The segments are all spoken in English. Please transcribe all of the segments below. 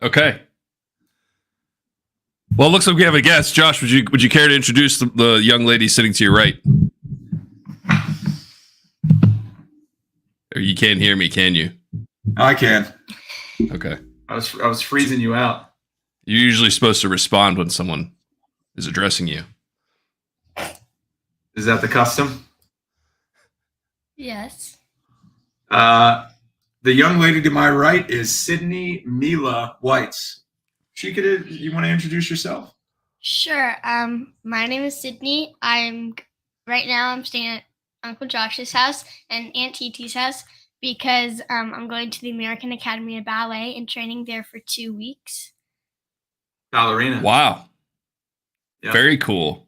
Okay. Well, it looks like we have a guest. Josh, would you care to introduce the young lady sitting to your right? Or you can't hear me, can you? I can. Okay. I was freezing you out. You're usually supposed to respond when someone is addressing you. Is that the custom? Yes. The young lady to my right is Sydney Mila Whites. You want to introduce yourself? Sure. My name is Sydney. Right now I'm staying at Uncle Josh's house and Aunt Titi's house because I'm going to the American Academy of Ballet and training there for 2 weeks. Ballerina. Wow. Yep. Very cool.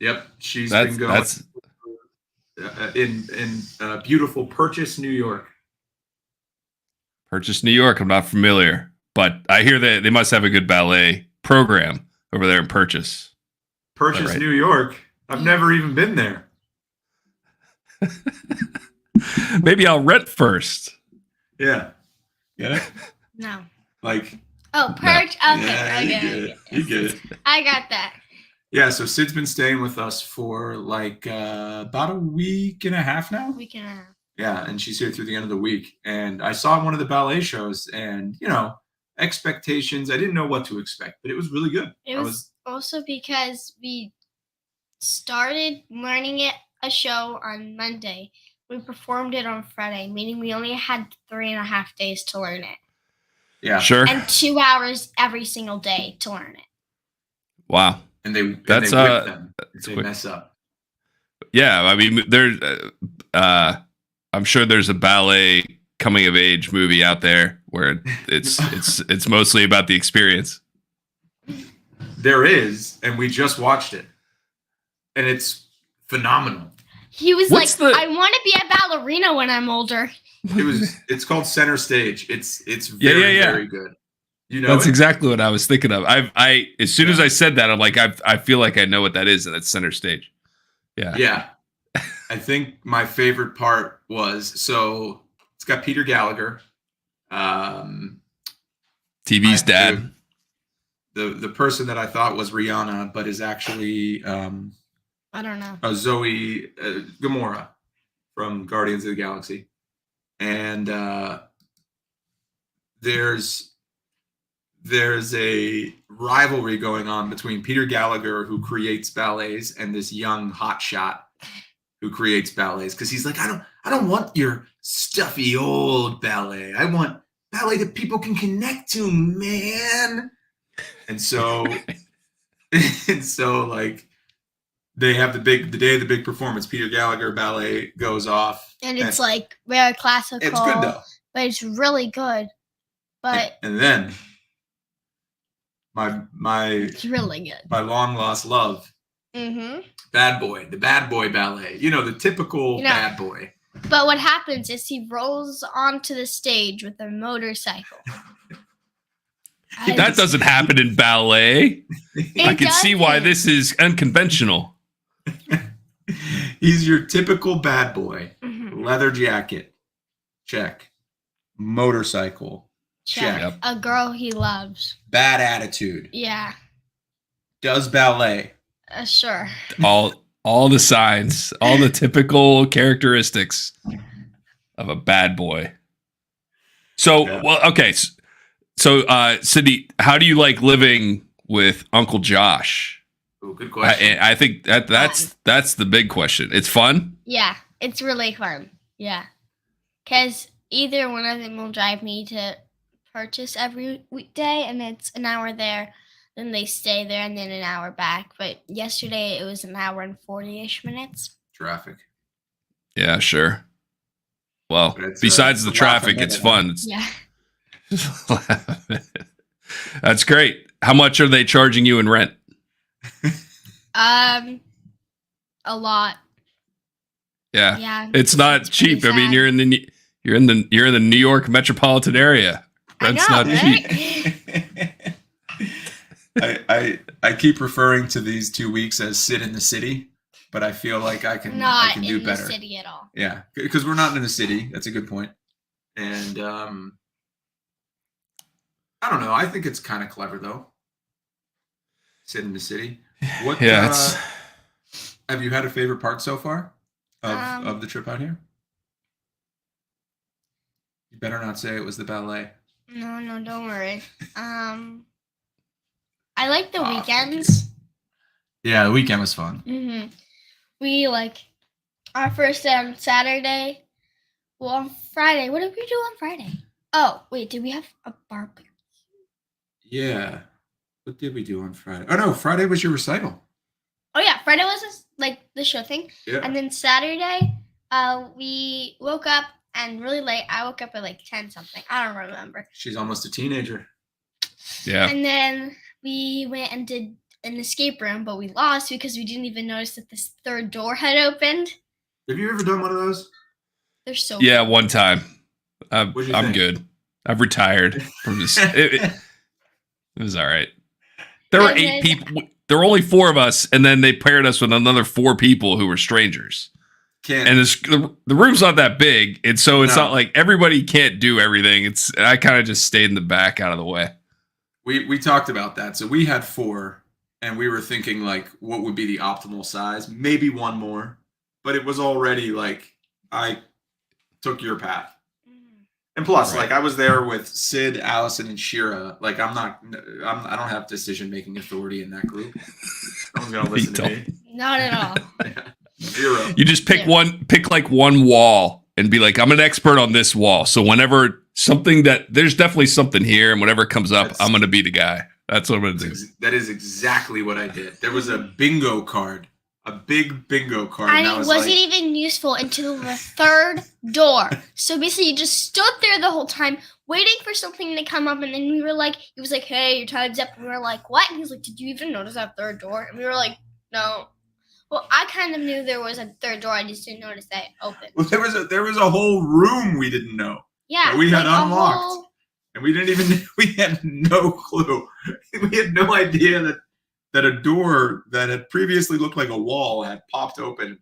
Yep. She's been going in beautiful Purchase, New York. Purchase, New York. I'm not familiar, but I hear that they must have a good ballet program over there in Purchase. Purchase, right? New York. I've never even been there. Maybe I'll rent first. Yeah. Get it? No. Like. Oh, Purchase. No. Okay. Yeah, you get it. I got that. Yeah, so Sid's been staying with us for like about a week and a half now. Week and a half. Yeah, and she's here through the end of the week. And I saw one of the ballet shows, and expectations. I didn't know what to expect, but it was really good. It was also because we started learning a show on Monday. We performed it on Friday, meaning we only had 3.5 days to learn it. Yeah, sure. And 2 hours every single day to learn it. Wow. And they whip That's them if they quick. mess up. Yeah, I mean, there's. I'm sure there's a ballet coming of age movie out there where it's mostly about the experience. There is, and we just watched it, and it's phenomenal. He was I want to be a ballerina when I'm older. It's called Center Stage. It's very very good. That's exactly what I was thinking of. I as soon as I said that, I'm like, I feel like I know what that is, and that's Center Stage. Yeah. Yeah. I think my favorite part was it's got Peter Gallagher, TV's dad. The person that I thought was Rihanna, but is actually I don't know. Zoe Gamora from Guardians of the Galaxy, and there's a rivalry going on between Peter Gallagher, who creates ballets, and this young hotshot who creates ballets, because he's like, I don't want your stuffy old ballet. I want ballet that people can connect to, man. And so like they have the day of the big performance. Peter Gallagher ballet goes off, and it's like very classical. It's good though, but it's really good. But and then my it's really good. My long lost love. Mm-hmm. The bad boy ballet. The typical bad boy. But what happens is he rolls onto the stage with a motorcycle. That doesn't happen in ballet. I can see why this is unconventional. He's your typical bad boy. Mm-hmm. Leather jacket. Check. Motorcycle. Check. Yep. A girl he loves. Bad attitude. Yeah. Does ballet. Sure. All the signs, all the typical characteristics of a bad boy. So, Yeah. well, okay. So, Sydney, how do you like living with Uncle Josh? Oh, good question. I think that's the big question. It's fun. Yeah, it's really fun. Yeah, because either one of them will drive me to Purchase every weekday, and it's an hour there. Then they stay there, and then an hour back. But yesterday it was an hour and 40-ish minutes. Traffic. Yeah, sure. Well, besides the traffic, it's fun. Yeah. That's great. How much are they charging you in rent? A lot. Yeah. Yeah. It's not cheap. I mean, you're in the New York metropolitan area. That's not cheap. I keep referring to these 2 weeks as Sid in the city, but I feel like I can do better. Not in the city at all. Yeah, because we're not in the city. That's a good point. And I I don't know. I think it's kind of clever though. Sid in the City. What? Yeah, it's Have you had a favorite part so far of the trip out here? You better not say it was the ballet. No, don't worry. I like the Aw, weekends. Yeah, the weekend was fun. We like our first day on Saturday. Well, on Friday, what did we do on Friday? Oh, wait, did we have a barbecue? Yeah. What did we do on Friday? Oh no, Friday was your recital. Oh yeah, Friday was like the show thing, Yeah. and then Saturday, we woke up and really late. I woke up at like 10 something. I don't remember. She's almost a teenager. yeah. And then we went and did an escape room, but we lost because we didn't even notice that this third door had opened. Have you ever done one of those? They're so Yeah, one time. I'm What'd you think? good. I've retired from this. It was all right. There were And 8 then- people. There were only 4 of us, and then they paired us with another 4 people who were strangers. Can't. And the room's not that big, and so it's No. not like everybody can't do everything. I kind of just stayed in the back, out of the way. We talked about that. So we had 4, and we were thinking like what would be the optimal size? Maybe one more, but it was already like I took your path. And plus, Right. like I was there with Sid, Allison, and Shira. Like I don't have decision making authority in that group. No one's gonna listen to me. Not at all. Zero. You just pick Yeah. pick like one wall, and be like, I'm an expert on this wall. So whenever there's definitely something here, and whatever comes up, That's- I'm gonna be the guy. That's what I'm gonna do. That is exactly what I did. There was a bingo card, a big bingo card. And I it was wasn't like, even useful until the third door. So basically, you just stood there the whole time waiting for something to come up, and then we were like, he was like, "Hey, your time's up." And we were like, "What?" And he was like, "Did you even notice that third door?" And we were like, "No." Well, I kind of knew there was a third door. I just didn't notice that it opened. well, there was a whole room we didn't know, Yeah, we had a unlocked. whole- and we didn't even. We had no clue. We had no idea that a door that had previously looked like a wall had popped open.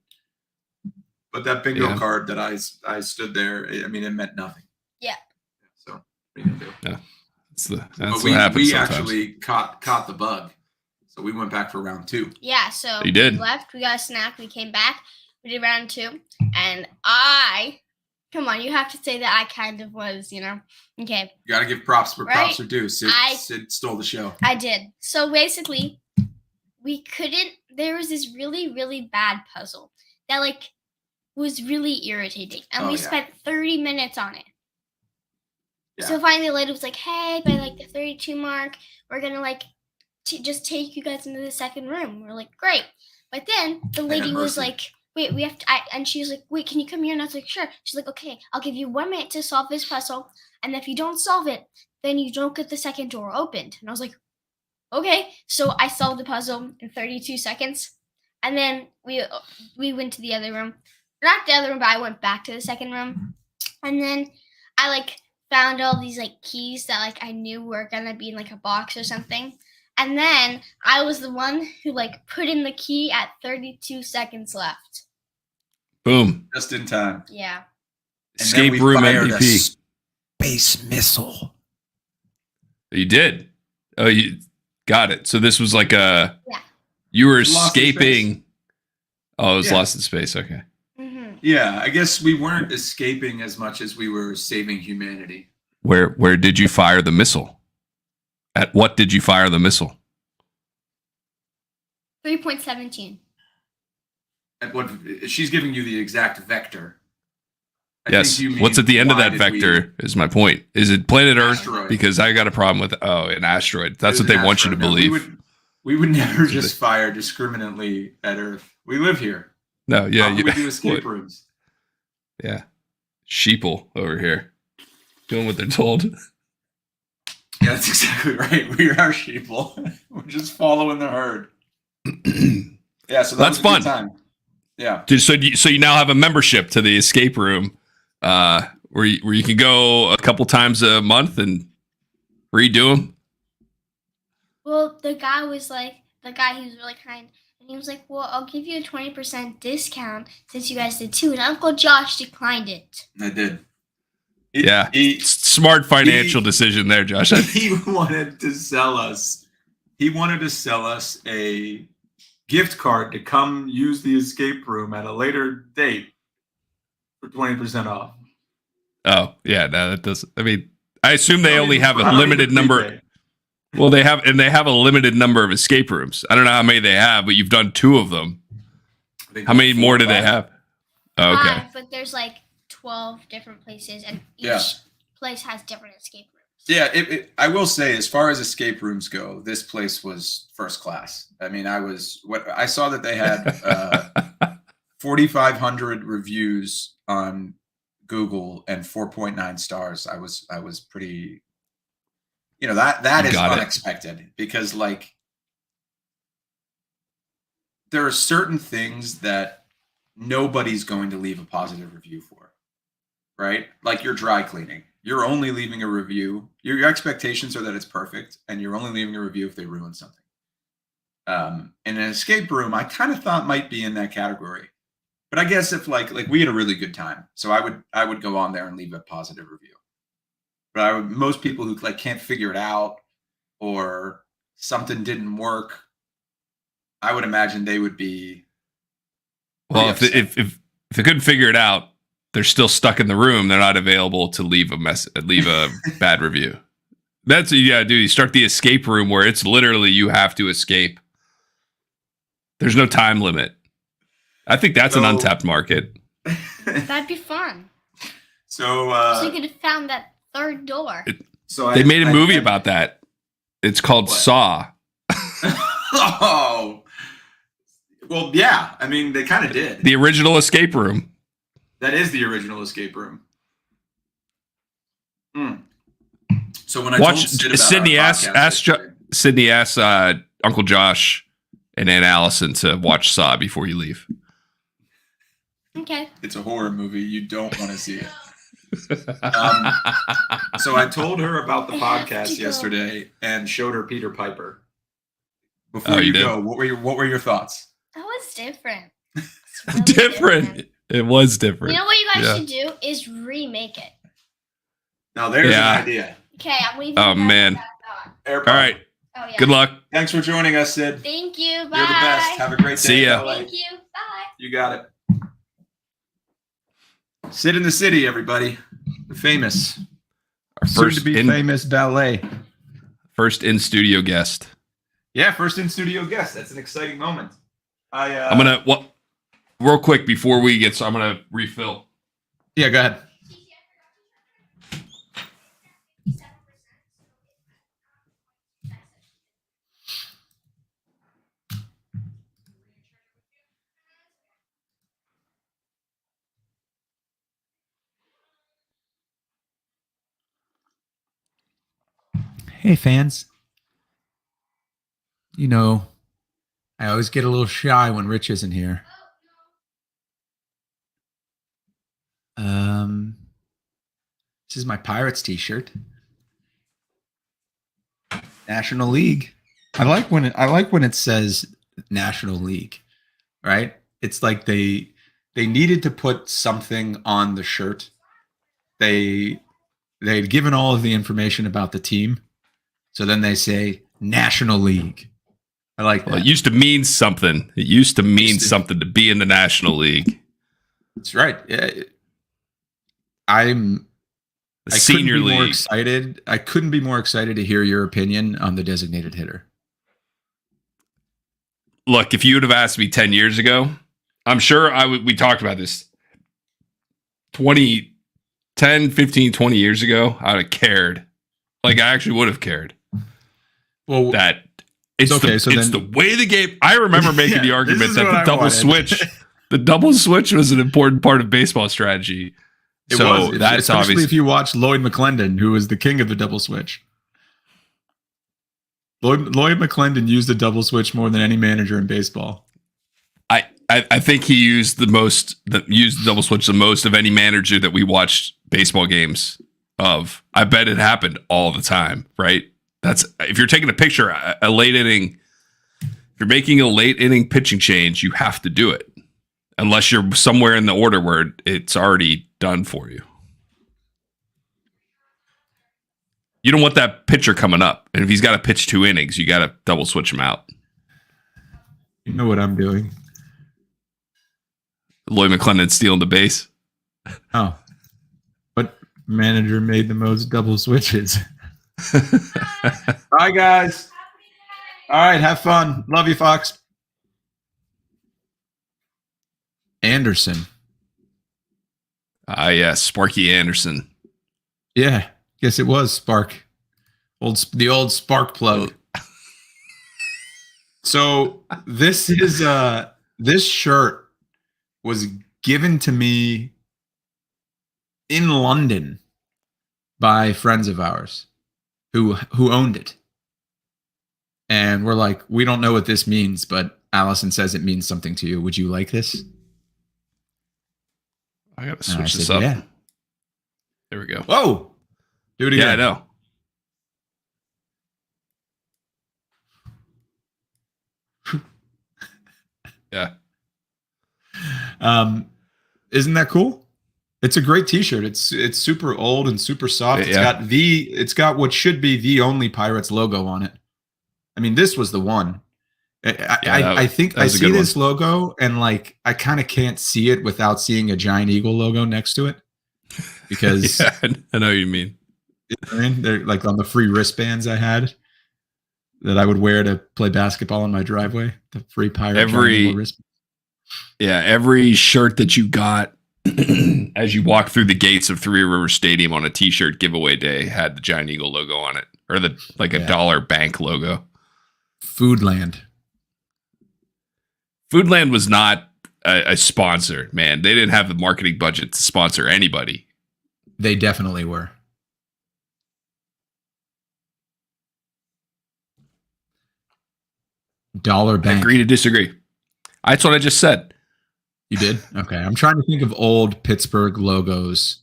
But that bingo Yeah. card that I stood there, I mean, it meant nothing. Yeah. So what are you gonna do? That's But what happens we sometimes. actually caught the bug. So we went back for round 2. Yeah, so You did. we left, we got a snack, we came back, we did round 2, and come on, you have to say that I kind of was, okay, You got to give props where props Right? are due. I- Sid stole the show. I did. So basically, there was this really, really bad puzzle that, like, was really irritating, and Oh, we yeah. spent 30 minutes on it. Yeah. So finally, the lady was like, "Hey, by, like, the 32 mark, we're gonna, like, just take you guys into the second room." We're like, "Great." But then the lady was mercy. like, "Wait, we have to," and she was like, "Wait, can you come here?" And I was like, "Sure." She's like, "Okay, I'll give you 1 minute to solve this puzzle, and if you don't solve it, then you don't get the second door opened." And I was like, "Okay." So I solved the puzzle in 32 seconds, and then we went to the other room. Not the other room, but I went back to the second room, and then I like found all these like keys that like I knew were gonna be in like a box or something. And then I was the one who like put in the key at 32 seconds left. Boom. Just in time. Yeah. And then Escape we room fired a MVP. space missile. You did. Oh, you got it. So this was like Yeah. you were Lost in escaping. Oh, it was Yeah. lost in space. Okay. Mm-hmm. Yeah, I guess we weren't escaping as much as we were saving humanity. Where did you fire the missile? At what did you fire the missile? 3.17. And what she's giving you the exact vector. I Yes. think you mean What's at the end of why that did we- vector is my point. Is it planet Earth? Asteroid. Because I got a problem with an asteroid. That's It what was they an want you to asteroid. No, believe. we would never So just fire discriminately at Earth. We live here. No, yeah, How you, would we do escape what? rooms? Yeah. Sheeple over here. Doing what they're told. Yeah, that's exactly right. We are sheeple. We're just following the herd. Yeah, so That's was a good fun. time. Yeah. So you now have a membership to the escape room, where you can go a couple times a month and redo them. Well, the guy who was really kind, and he was like, "Well, I'll give you a 20% discount since you guys did too." And Uncle Josh declined it. I did. Yeah. He, smart financial decision there, Josh. He wanted to sell us. He wanted to sell us a gift card to come use the escape room at a later date for 20% off. Oh, yeah, no, that doesn't. I mean, I assume they Not only even- have a not limited even number. prepay. Well, they have a limited number of escape rooms. I don't know how many they have, but you've done 2 of them. I think How many 4 more or do they 5. have? Oh, okay. 5, but there's like 12 different places, and each Yeah. place has different escape rooms. Yeah, I will say, as far as escape rooms go, this place was first class. I mean, I saw that they had 4,500 reviews on Google and 4.9 stars. I was pretty, that You is got it. unexpected because like there are certain things that nobody's going to leave a positive review for, right? Like your dry cleaning. You're only leaving a review. Your expectations are that it's perfect, and you're only leaving a review if they ruin something. In an escape room, I kind of thought might be in that category, but I guess if like we had a really good time, so I would go on there and leave a positive review. But most people who like can't figure it out or something didn't work, I would imagine they would be. Well, pretty if they couldn't figure it out, they're still stuck in the room. They're not available to leave a bad review. That's what you gotta do. You start the escape room where it's literally you have to escape. There's no time limit. I think that's an So- untapped market. That'd be fun. So So you could have found that third door. They made a movie about that. It's called What? Saw. Oh, well, yeah. I mean, they kind of did. The original escape room. That is the original escape room. So when I Watch told Sid about Sydney our asked podcast Sydney asked Uncle Josh and Aunt Allison to watch Saw before you leave. Okay. it's a horror movie. You don't want to see it. So I told her about the I have podcast to go. yesterday and showed her Peter Piper. Before Oh, you you did? go, what were your thoughts? That was different. It's really Different. It was different. You know what you guys Yeah. should do is remake it. Now there's Yeah. an idea. Okay, I'm leaving. Oh, you guys man. with that thought. AirPod. All right. Oh yeah. Good luck. Thanks for joining us, Sid. Thank you. Bye. You're the best. Have a great day. See ya. LA. Thank you. Bye. You got it. Sid in the City, everybody. The famous. Our Soon first to be famous ballet. first in studio guest. Yeah, first in studio guest. That's an exciting moment. I'm gonna real quick before we get. So I'm gonna refill. Yeah, go ahead. Hey, fans. You know, I always get a little shy when Rich isn't here. This is my Pirates t-shirt. National League. I like when it says National League, right? It's like they needed to put something on the shirt. They'd given all of the information about the team. So then they say National League. I like Well, that. it used to mean something. It used to mean Used to. something to be in the National League, That's right. Yeah. the I Senior couldn't be more League. excited. I couldn't be more excited to hear your opinion on the designated hitter. Look, if you would have asked me 10 years ago, I'm sure we talked about this 10, 15, 20 years ago, I would have cared. Like, I actually would have cared Well, that it's, Okay, the, so it's then- the way the game. I remember making Yeah, the this argument is that what the I double wanted. switch, the double switch was an important part of baseball strategy. it So was, that's especially obvious. if you watch Lloyd McClendon, who was the king of the double switch. Lloyd McClendon used the double switch more than any manager in baseball. I think he used the double switch the most of any manager that we watched baseball games of. I bet it happened all the time, right? That's if you're taking a picture, a late inning, if you're making a late inning pitching change, you have to do it. Unless you're somewhere in the order where it's already done for you. You don't want that pitcher coming up. And if he's got to pitch 2 innings, you got to double switch him out. You know what I'm doing? Lloyd McClendon stealing the base. Oh. What manager made the most double switches? Bye, guys. All right, have fun. Love you, Fox. Anderson. Yes, Sparky Anderson. Yeah, guess it was Spark. The old spark plug. So this is this shirt was given to me in London by friends of ours who owned it. And we're like, we don't know what this means, but Allison says it means something to you. Would you like this? I gotta switch this up. Yeah. There we go. Whoa. Do it again. Yeah, I know. Yeah. Isn't that cool? It's a great t-shirt. It's super old and super soft. Yeah. It's got what should be the only Pirates logo on it. I mean, this was the one. I think I see this logo and like I kind of can't see it without seeing a giant eagle logo next to it because yeah, I know what you mean. They're like on the free wristbands I had that I would wear to play basketball in my driveway. The free Pirate wristband. Yeah, every shirt that you got as you walk through the gates of Three River Stadium on a t-shirt giveaway day had the giant eagle logo on it, or the a dollar bank logo. Foodland. Foodland was not a sponsor, man. They didn't have the marketing budget to sponsor anybody. They definitely were. Dollar Bank. Agree to disagree. That's what I just said. You did? Okay. I'm trying to think of old Pittsburgh logos.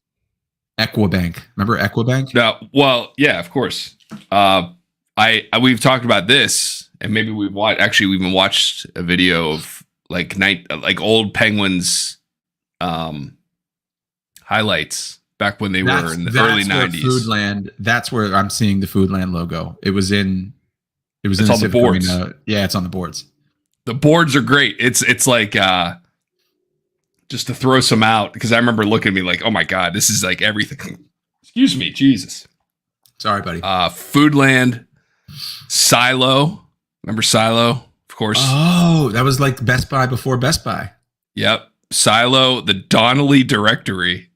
Equibank. Remember Equibank? No, well, yeah, of course. We've talked about this, and maybe we've even watched a video of like old Penguins highlights back when they were in the early 90s. Foodland. That's where I'm seeing the Foodland logo. It's on the boards. Yeah, it's on the boards. The boards are great. It's like just to throw some out, because I remember looking at me like, oh my God, this is like everything. Excuse me, Jesus. Sorry, buddy. Foodland, Silo. Remember Silo? Of course. Oh, that was like Best Buy before Best Buy. Yep. Silo, the Donnelly Directory.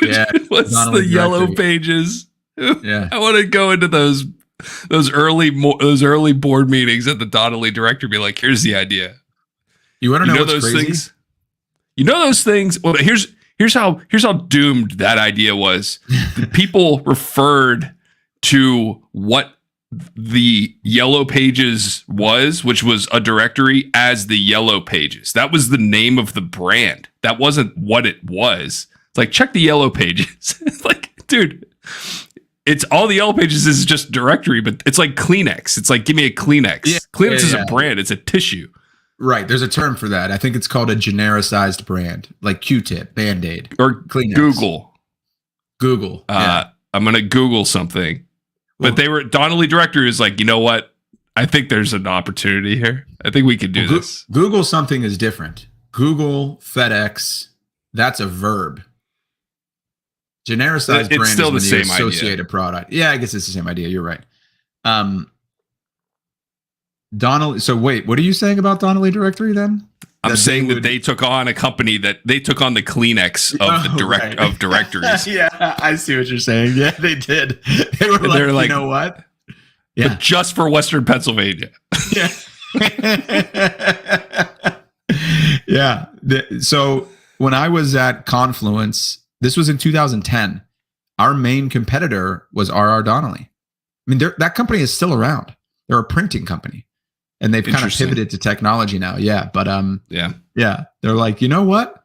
Yeah. What's the Yellow Pages? Yeah. I want to go into those early board meetings at the Donnelly Directory. Be like, here's the idea. You want to know what's those crazy? things? You know those things. Well, here's how doomed that idea was. The people referred to what the Yellow Pages was, which was a directory, as the Yellow Pages. That was the name of the brand. That wasn't what it was. It's like, check the Yellow Pages. It's like, dude, it's all the Yellow Pages is just directory, but it's like Kleenex. It's like, give me a Kleenex. Yeah, Kleenex is a brand. It's a tissue. Right. There's a term for that. I think it's called a genericized brand, like Q-Tip, Band-Aid, or Kleenex. Google. Yeah. I'm going to Google something. But Donnelly Directory is like, you know what? I think there's an opportunity here. I think we can do this. Google something is different. Google, FedEx, that's a verb. Genericized brand still is the when you same associate idea. a product. Yeah, I guess it's the same idea. You're right. Donnelly. So wait, what are you saying about Donnelly Directory then? I'm saying that they took on a company that they took on the Kleenex of of directories. Yeah, I see what you're saying. Yeah, they did. They were like, you know what? Yeah, but just for Western Pennsylvania. Yeah. Yeah. So when I was at Confluence, this was in 2010. Our main competitor was R.R. Donnelly. I mean, that company is still around. They're a printing company. And they've kind of pivoted to technology now. Yeah. But yeah. They're like, you know what?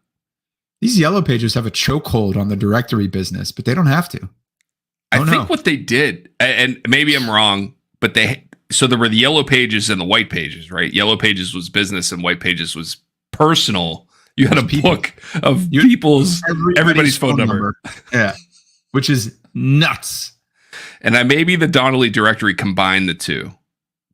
These Yellow Pages have a chokehold on the directory business, but they don't have to. I think what they did, and maybe I'm wrong, but so there were the Yellow Pages and the White Pages, right? Yellow Pages was business and White Pages was personal. You had a book of everybody's phone number. Yeah. Which is nuts. And maybe the Donnelly directory combined the two.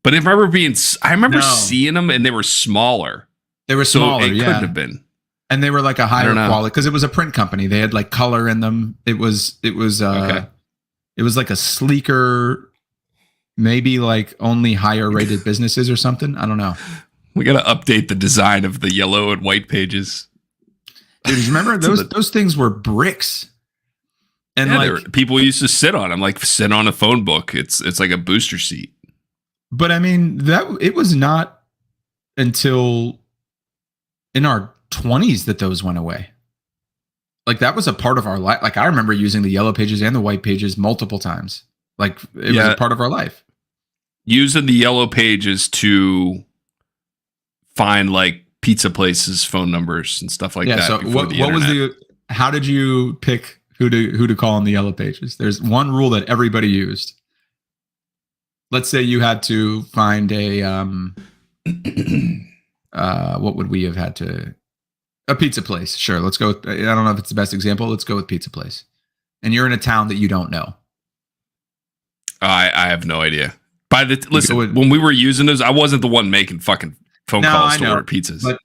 But I remember No. seeing them and they were smaller. They were So smaller, it yeah. couldn't have been. And they were like a I higher don't know. quality because it was a print company. They had like color in them. It was Okay. it was like a sleeker, maybe like only higher rated businesses or something. I don't know. We got to update the design of the yellow and white pages. Dude, you remember those things were bricks. And Yeah, like, people used to sit on them, like sit on a phone book. It's like a booster seat. but I mean, that it was not until in our 20s that those went away. Like that was a part of our life. Like I remember using the yellow pages and the white pages multiple times. Like it was Yeah. a part of our life. Using the yellow pages to find like pizza places, phone numbers, and stuff like Yeah. that. So before what was internet. how did you pick who to call on the yellow pages? There's one rule that everybody used. Let's say you had to find a what would we have had to a pizza place. Sure, let's go with, I don't know if it's the best example. Let's go with pizza place. And you're in a town that you don't know. I have no idea. Listen, would- when we were using those, I wasn't the one making fucking phone No, calls I to know, order pizzas.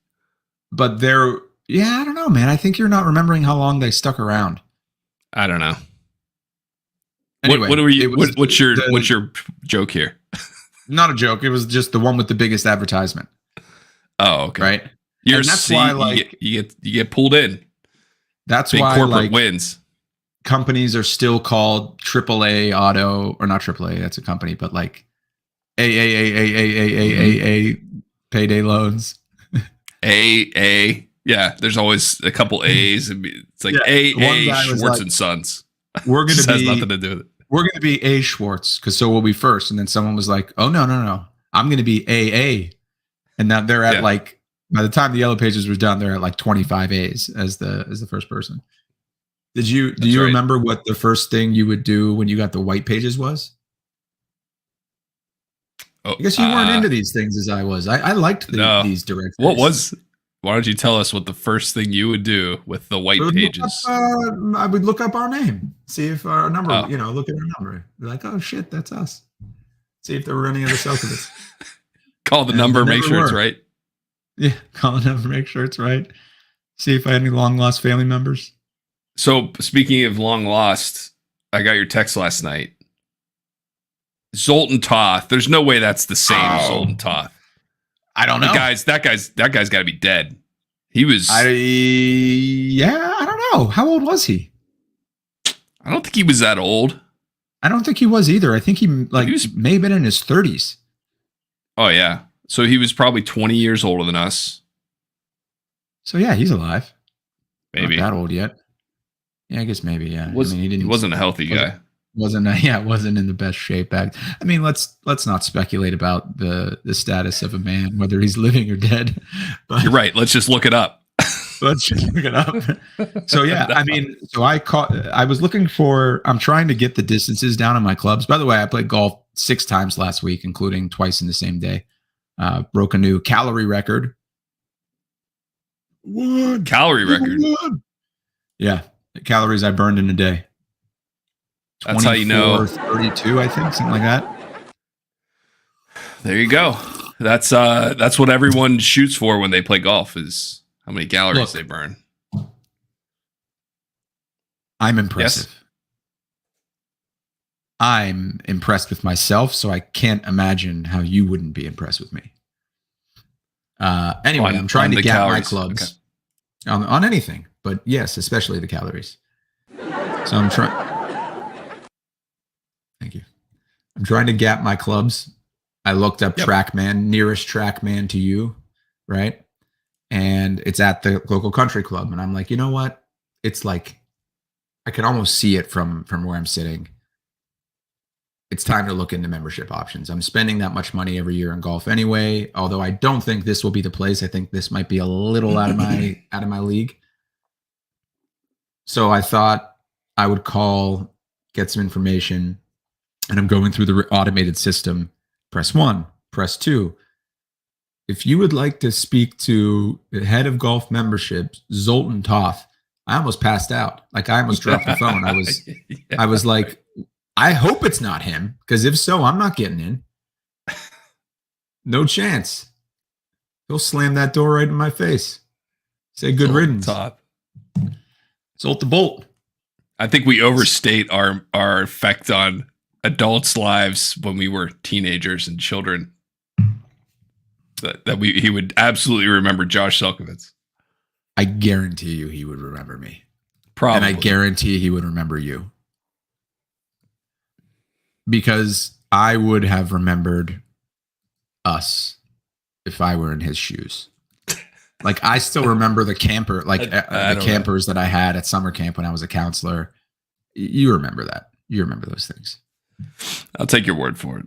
But they're I don't know, man. I think you're not remembering how long they stuck around. I don't know. Anyway, what were you? it was What's your the- joke here? Not a joke. It was just the one with the biggest advertisement, Oh, okay. right? You're And that's see, why, you like- get pulled in. That's Big why corporate like wins. companies are still called AAA Auto, or not AAA. That's a company, but like A payday loans. A. Yeah, there's always a couple A's. And it's like Yeah, A one guy was Schwartz like, and Sons. We're This gonna has be nothing to do with it. we're gonna be A Schwartz because so will be first. And then someone was like, oh no, I'm gonna be AA. And now they're at Yeah. like by the time the yellow pages was done, they're at like 25 A's as the first person. Do you That's right. remember what the first thing you would do when you got the white pages was? Oh, I guess you weren't into these things as I was. I liked No. these directories. what was? Why don't you tell us what the first thing you would do with the white I would look pages? up, I would look up our name, see if our number, Oh. look at our number. Be like, oh shit, that's us. See if there were any other Selkovitz. Call the and number, there make never sure it's were. right. Yeah, call it up, make sure it's right. See if I had any long lost family members. So speaking of long lost, I got your text last night. Zoltan Toth. There's no way that's the same Oh. Zoltan Toth. I don't know. That guy's got to be dead. He was. I don't know. How old was he? I don't think he was that old. I don't think he was either. I think he may have been in his 30s. Oh yeah. So he was probably 20 years older than us. So yeah, he's alive. Maybe. Not that old yet. Yeah, I guess maybe. Yeah. He wasn't a healthy guy. wasn't in the best shape back. I mean, let's not speculate about the status of a man, whether he's living or dead. But You're right. Let's just look it up. let's just look it up. So yeah, I mean, I was looking for. I'm trying to get the distances down in my clubs. By the way, I played golf 6 times last week, including twice in the same day. Broke a new calorie record. What? Calorie record. Yeah, the calories I burned in a day. That's how you know. 32, I think, something like that. There you go. That's what everyone shoots for when they play golf is how many calories Look. they burn. I'm impressive. I'm impressed with myself, so I can't imagine how you wouldn't be impressed with me. Anyway, I'm trying on to the get my calories. clubs on anything, but yes, especially the calories. So I'm trying. Thank you. I'm trying to gap my clubs. I looked up Yep. TrackMan, nearest TrackMan to you, right? And it's at the local country club. And I'm like, you know what? It's like I can almost see it from where I'm sitting. It's time to look into membership options. I'm spending that much money every year in golf anyway, although I don't think this will be the place. I think this might be a little out of my league. So I thought I would call, get some information, and I'm going through the automated system. Press 1, press 2. If you would like to speak to the head of golf memberships, Zoltan Toth, I almost passed out. Like I almost dropped the phone. I was like, I hope it's not him, because if so, I'm not getting in. No chance. He'll slam that door right in my face. Say good riddance. Top. Sold the bolt. I think we overstate our effect on adults' lives when we were teenagers and children. He would absolutely remember Josh Selkovitz. I guarantee you he would remember me. Probably. And I guarantee he would remember you. Because I would have remembered us if I were in his shoes. Like, I still remember the camper, like the campers that I had at summer camp when I was a counselor. You remember that. You remember those things. I'll take your word for it.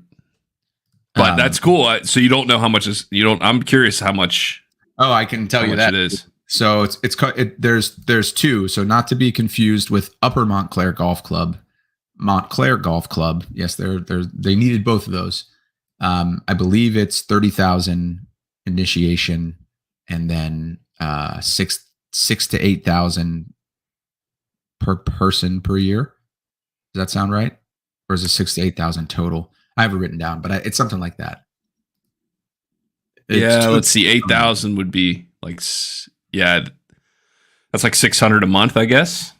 But that's cool. So you don't know how much is, you don't, I'm curious how much. Oh, I can tell you that it is. So there's two. So not to be confused with Upper Montclair Golf Club, Montclair Golf Club. Yes, they needed both of those. I believe it's 30,000 initiation, and then 6,000 to 8,000 per person per year. Does that sound right? Or is it 6,000 to 8,000 total? I have it written down, but it's something like that. Let's see. 8,000 would be like, that's like 600 a month, I guess.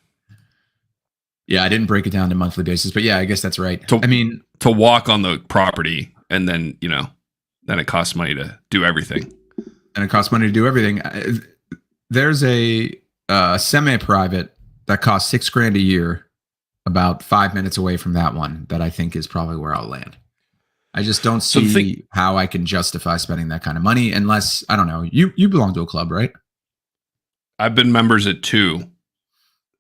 Yeah, I didn't break it down to monthly basis, but yeah, I guess that's right. To walk on the property, and then, then it costs money to do everything. And it costs money to do everything. There's a semi-private that costs $6,000 a year, about 5 minutes away from that one, that I think is probably where I'll land. I just don't see how I can justify spending that kind of money unless, I don't know, you belong to a club, right? I've been members at 2.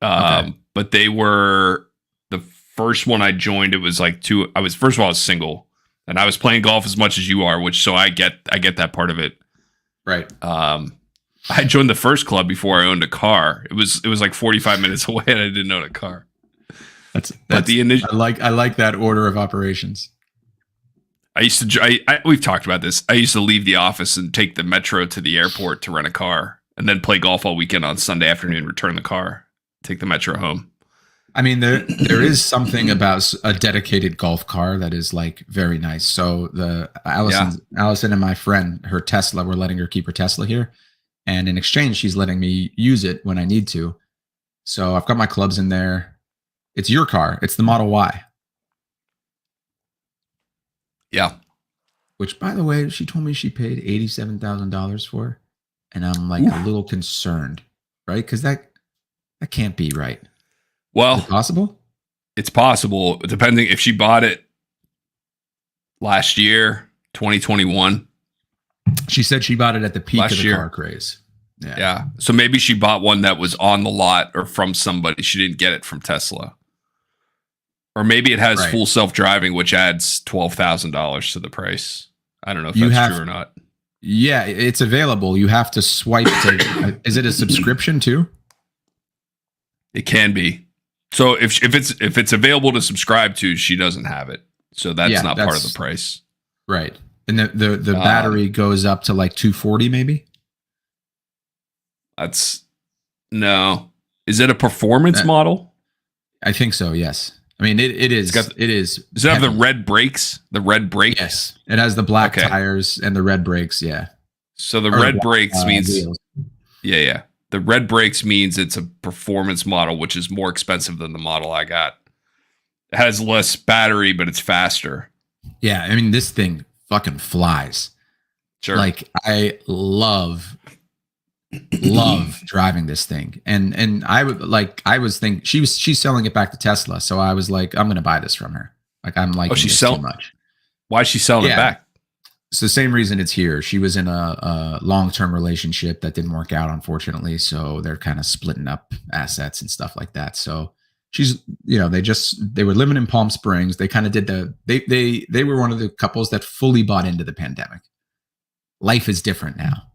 Okay. But they were the first one I joined. It was like 2. I was single, and I was playing golf as much as you are, so I get that part of it. Right. I joined the first club before I owned a car. It was like 45 minutes away, and I didn't own a car. That's the initial. I like that order of operations. I used to. We've talked about this. I used to leave the office and take the metro to the airport to rent a car, and then play golf all weekend on Sunday afternoon. Return the car, take the metro home. I mean, there is something about a dedicated golf car that is like very nice. So Allison and my friend, her Tesla, we're letting her keep her Tesla here, and in exchange, she's letting me use it when I need to. So I've got my clubs in there. It's your car. It's the Model Y. Yeah. Which, by the way, she told me she paid $87,000 for, and I'm like a little concerned, right? Because that can't be right. Well, is it possible? It's possible, depending if she bought it last year, 2021. She said she bought it at the peak of the year. car craze. Yeah. So maybe she bought one that was on the lot or from somebody. She didn't get it from Tesla. Or maybe it has full self-driving, which adds $12,000 to the price. I don't know if that's true or not. Yeah, it's available. You have to swipe to. Is it a subscription too? It can be. So if it's available to subscribe to, she doesn't have it. So that's not part of the price. Right. And the battery goes up to like 240 maybe? No. Is it a performance model? I think so, yes. I mean, it is. It is. Does it have the red brakes? The red brake? Yes. It has the black tires and the red brakes, yeah. So the red brakes means... wheels. Yeah. The red brakes means it's a performance model, which is more expensive than the model I got. It has less battery, but it's faster. Yeah, I mean, this thing fucking flies. Sure. Like, I love driving this thing. And I was thinking she's selling it back to Tesla. So I was like, I'm going to buy this from her. Like, I'm like, she's too much. Why is she selling it back? It's the same reason it's here. She was in a long-term relationship that didn't work out, unfortunately. So they're kind of splitting up assets and stuff like that. So she's, they were living in Palm Springs. They kind of did they were one of the couples that fully bought into the pandemic. Life is different now.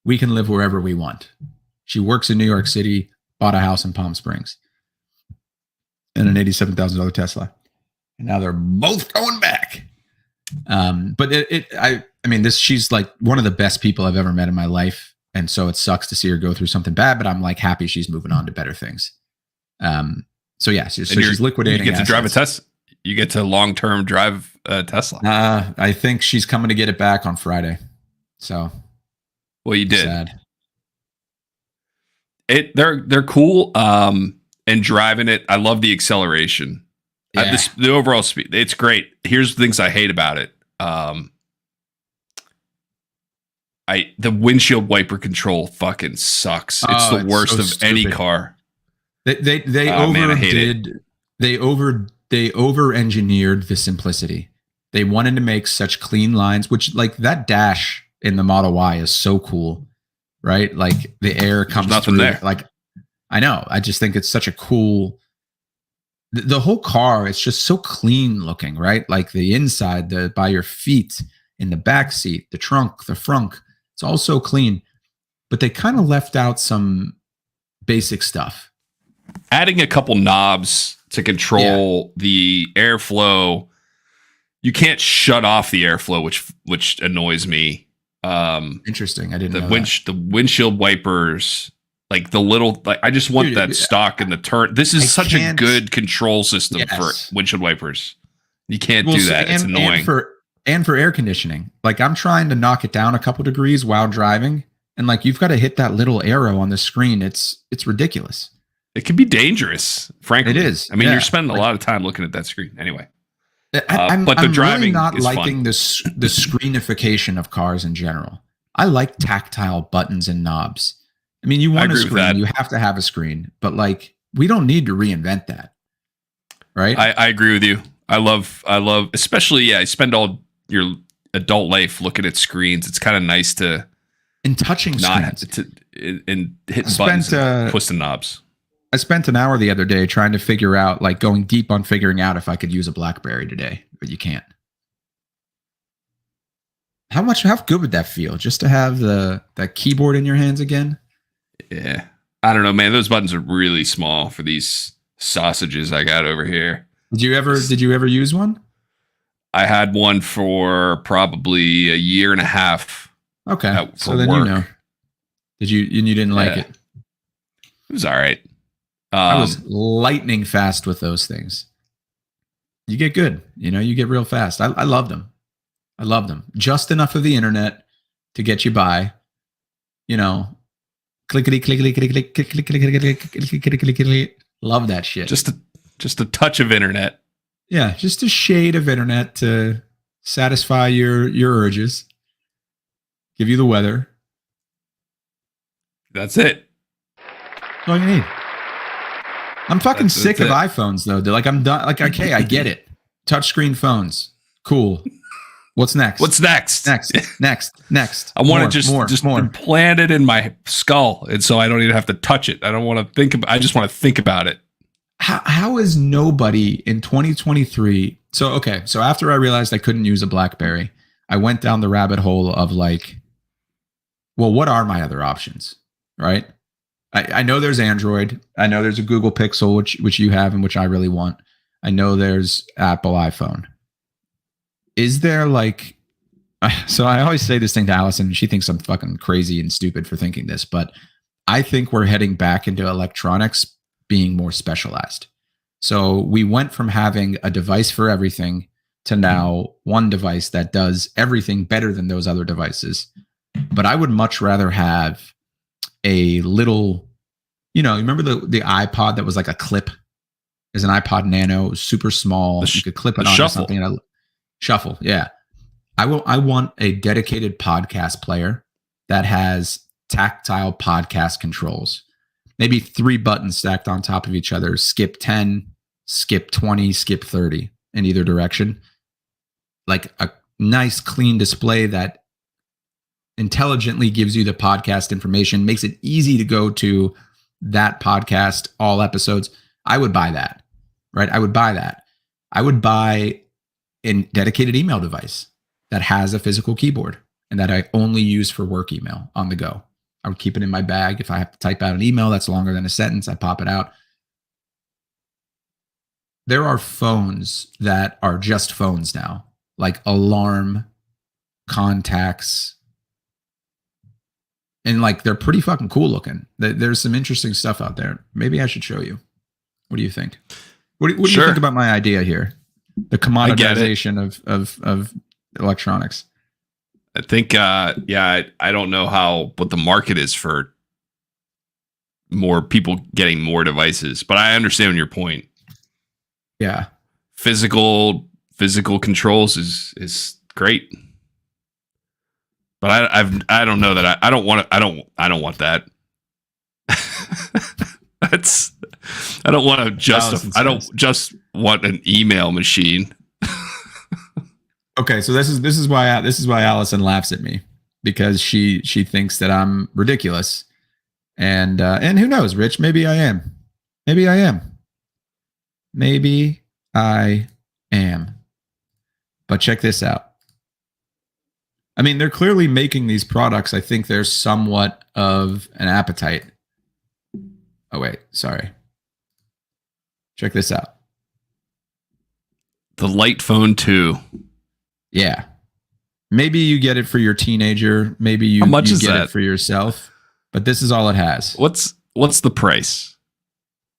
We can live wherever we want. She works in New York City, bought a house in Palm Springs, and an $87,000 Tesla. And now they're both going back. But I mean, she's like one of the best people I've ever met in my life. And so it sucks to see her go through something bad, but I'm like happy she's moving on to better things. So yeah, she's liquidating. You get to drive a Tesla. You get to long-term drive Tesla. I think she's coming to get it back on Friday. So, Well, you did. sad. They're cool. And driving it, I love the acceleration. Yeah. The overall speed, it's great. Here's the things I hate about it. The windshield wiper control fucking sucks. It's Oh, the it's worst so of any stupid. car. They Oh, man, I hate overdid. They over engineered the simplicity. They wanted to make such clean lines, which like that dash in the Model Y is so cool, right? Like the air comes nothing through. there. Like I know. I just think it's such a cool. The whole car, it's just so clean looking, right? Like the inside, the by your feet, in the back seat, the trunk, the frunk, it's all so clean. But they kind of left out some basic stuff. Adding a couple knobs to control the airflow. You can't shut off the airflow, which annoys me. Interesting. I didn't The know the windshield wipers, like the little, like I just want Dude, that stock in the turn. This is I such a can't- good control system Yes. for windshield wipers. You can't Well, do so- that. It's annoying. And for air conditioning. Like I'm trying to knock it down a couple degrees while driving, and like you've got to hit that little arrow on the screen. It's ridiculous. It can be dangerous, frankly. It is, I mean, yeah. you're spending a Like- lot of time looking at that screen. Anyway, I'm but the really driving not is liking fun. the screenification of cars in general. I like tactile buttons and knobs. I mean, you want a agree with that. screen, you have to have a screen, but like we don't need to reinvent that, right? I agree with you. I love, especially, I spend all your adult life looking at screens. It's kind of nice to and touching not screens. and hitting I buttons spent, and twisting knobs. I spent an hour the other day trying to figure out, like going deep on figuring out if I could use a BlackBerry today, but you can't. How good would that feel just to have that keyboard in your hands again? Yeah. I don't know, man. Those buttons are really small for these sausages I got over here. Did you ever use one? I had one for probably a year and a half. Okay. For So then work. you know. And you didn't like Yeah. it. It was all right. I was lightning fast with those things. You get good, you get real fast. I love them. I love them. Just enough of the internet to get you by, clickety, clickety, clickety, clickety, clickety, clickety, clickety, clickety. Love that shit. just a touch of internet. Yeah, just a shade of internet to satisfy your urges. Give you the weather. That's it. That's all you need. I'm fucking That's sick of it. iPhones though. They're like, I'm done. Like, okay, I get it. Touchscreen phones. Cool. What's next? What's next? Next. I want More, to just more. implant it in my skull, and so I don't even have to touch it. I don't want to think about. I just want to think about it. How is nobody in 2023? So after I realized I couldn't use a BlackBerry, I went down the rabbit hole of like, well, what are my other options? Right? I know there's Android. I know there's a Google Pixel, which you have and which I really want. I know there's Apple iPhone. Is there like, so I always say this thing to Allison, she thinks I'm fucking crazy and stupid for thinking this, but I think we're heading back into electronics being more specialized. So we went from having a device for everything to now one device that does everything better than those other devices. But I would much rather have a little, remember the iPod that was like a clip? There's an iPod Nano, it was super small. You could clip it the onto Shuffle. something. And Shuffle, yeah. I want a dedicated podcast player that has tactile podcast controls. Maybe 3 buttons stacked on top of each other. Skip 10, skip 20, skip 30 in either direction. Like a nice clean display that intelligently gives you the podcast information, makes it easy to go to that podcast, all episodes. I would buy that, right? I would buy that. I would buy a dedicated email device that has a physical keyboard and that I only use for work email on the go. I would keep it in my bag. If I have to type out an email that's longer than a sentence, I pop it out. There are phones that are just phones now, like alarm, contacts, and like they're pretty fucking cool looking. There's some interesting stuff out there. Maybe I should show you. What do you think? What do you Sure. think about my idea here? The get it. commoditization of electronics. I think, I don't know what the market is for more people getting more devices, but I understand your point. Yeah. Physical controls is great, but I don't know that I don't want that. I don't want to I don't just want an email machine. Okay, so this is why Allison laughs at me, because she thinks that I'm ridiculous, and who knows, Rich? Maybe I am. Maybe I am. But check this out. I mean, they're clearly making these products. I think there's somewhat of an appetite. Oh wait, sorry. Check this out. The Light Phone 2. Yeah. Maybe you get it for your teenager. Maybe you, How much you is get that? it for yourself. But this is all it has. What's the price?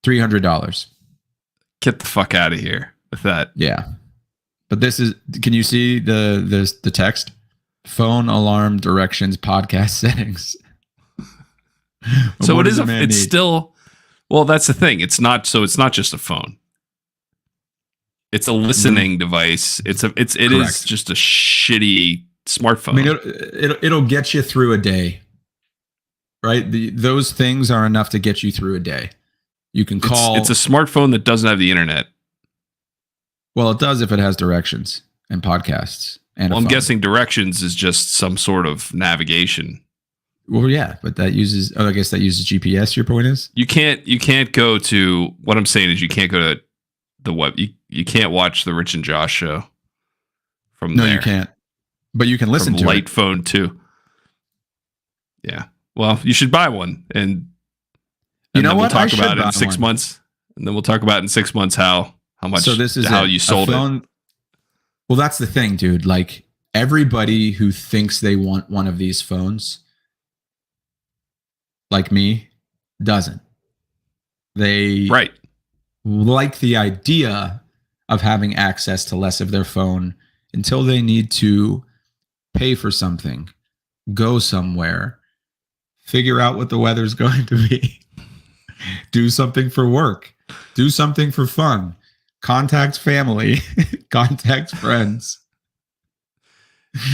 $300. Get the fuck out of here with that. Yeah. But this is, can you see the text? Phone alarm directions, podcast settings. So What it does is a man it's need? still, well, that's the thing. It's not just a phone. It's a listening device. It is Correct. just a shitty smartphone. I mean, it'll get you through a day, right? Those things are enough to get you through a day. You can call. It's a smartphone that doesn't have the internet. Well, it does if it has directions and podcasts. And Well, I'm guessing directions is just some sort of navigation. Well, yeah, but that uses. Oh, I guess that uses GPS. Your point is. You can't go to, what I'm saying is you can't go to the web. You can't watch the Rich and Josh show from No, there. you can't. But you can listen From to Light it. Phone 2. Yeah. Well, you should buy one, and You know then what? We'll I talk should about it buy in 6 one. months, and then we'll talk about in 6 months how much. So this is how it. you A sold it. phone- Well, that's the thing, dude. Like everybody who thinks they want one of these phones, like me, doesn't. They Right. like the idea of having access to less of their phone until they need to pay for something, go somewhere, figure out what the weather's going to be, do something for work, do something for fun, contact family, contact friends.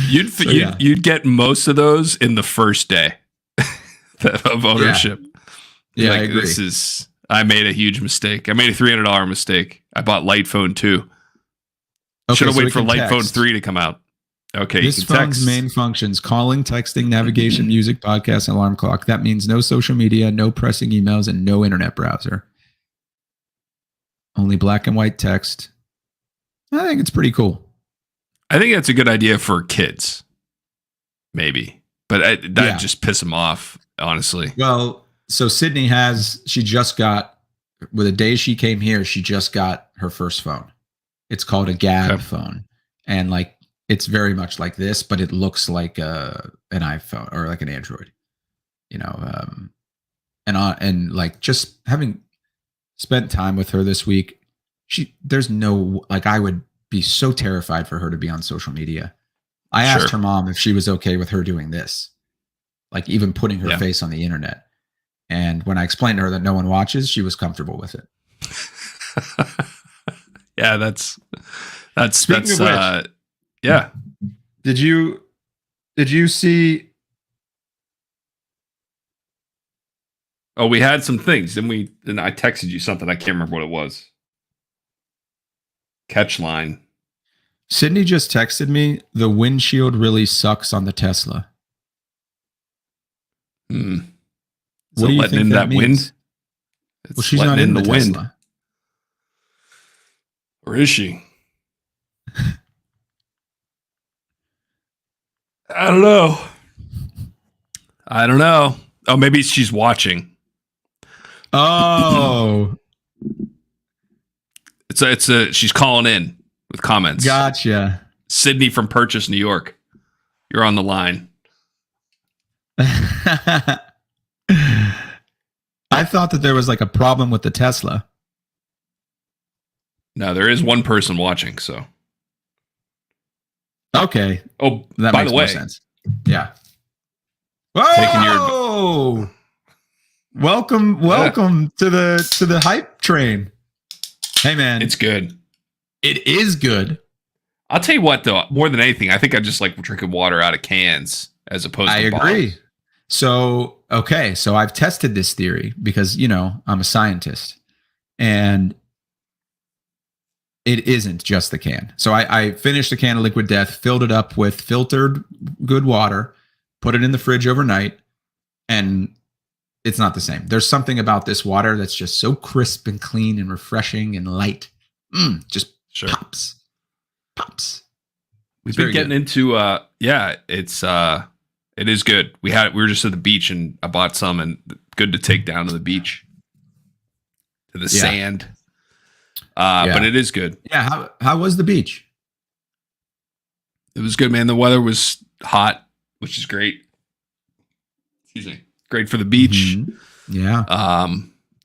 You'd get most of those in the first day of ownership. Yeah, Like, I agree. I made a huge mistake. I made a $300 mistake. I bought Light Phone 2. Okay, Should have so waited it for can Light Phone text. 3 to come out. Okay, This you can phone's text. main functions: calling, texting, navigation, music, podcast, and alarm clock. That means no social media, no pressing emails, and no internet browser. Only black and white text. I think it's pretty cool. I think that's a good idea for kids. Maybe. But that Yeah. just piss them off, honestly. Well, so Sydney she just got, with the day she came here, she just got her first phone. It's called a Gab Okay. phone. And like, it's very much like this, but it looks like an iPhone or like an Android, you know, and like just having spent time with her this week, there's no, like, I would be so terrified for her to be on social media. I asked her mom if she was okay with her doing this, like even putting her face on the internet. And when I explained to her that no one watches, she was comfortable with it. Yeah, that's Speaking of which, yeah. Did you see? Oh, we had some things, and I texted you something. I can't remember what it was. Catch line. Sydney just texted me. The windshield really sucks on the Tesla. Hmm. Is What it do you letting think in that means? wind? It's Well, she's letting not in the wind. Tesla. Or is she? I don't know. Oh, maybe she's watching. Oh, She's calling in with comments. gotcha. Sydney from Purchase, New York. You're on the line. I thought that there was like a problem with the Tesla. No, there is one person watching. So, Okay, oh, that by makes the way, more sense. Yeah. Taking Whoa! Welcome to the hype train. Hey man, it's good. it is good. I'll tell you what, though, more than anything, I think I just like drinking water out of cans as opposed I to agree. bottles. So, okay, so I've tested this theory because, I'm a scientist and it isn't just the can. So I finished a can of Liquid Death, filled it up with filtered good water, put it in the fridge overnight, and it's not the same. There's something about this water that's just so crisp and clean and refreshing and light. Just Sure. pops. We've It's been very getting good. into it is good. We were just at the beach and I bought some and good to take down to the beach. To the Yeah. sand. Yeah. But it is good. Yeah, how was the beach? It was good, man. The weather was hot, which is great. Excuse me. Great for the beach. Mhm. Yeah.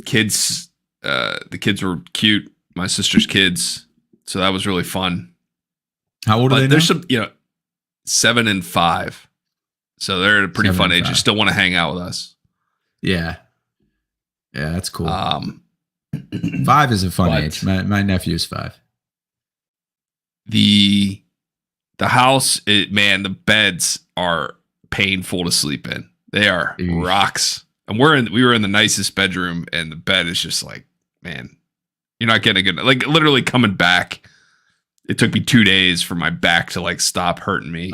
Kids the kids were cute, my sister's kids. So that was really fun. How old are they But now? there's some, 7 and 5. So they're at a pretty 7 fun and age. You 5. still want to hang out with us. Yeah. Yeah, that's cool. 5 is a fun but- age. My nephew's 5. The house, man, the beds are painful to sleep in. They are Eesh. rocks. And we were in the nicest bedroom, and the bed is just like, man, you're not getting a good, like literally coming back. It took me 2 days for my back to like stop hurting me.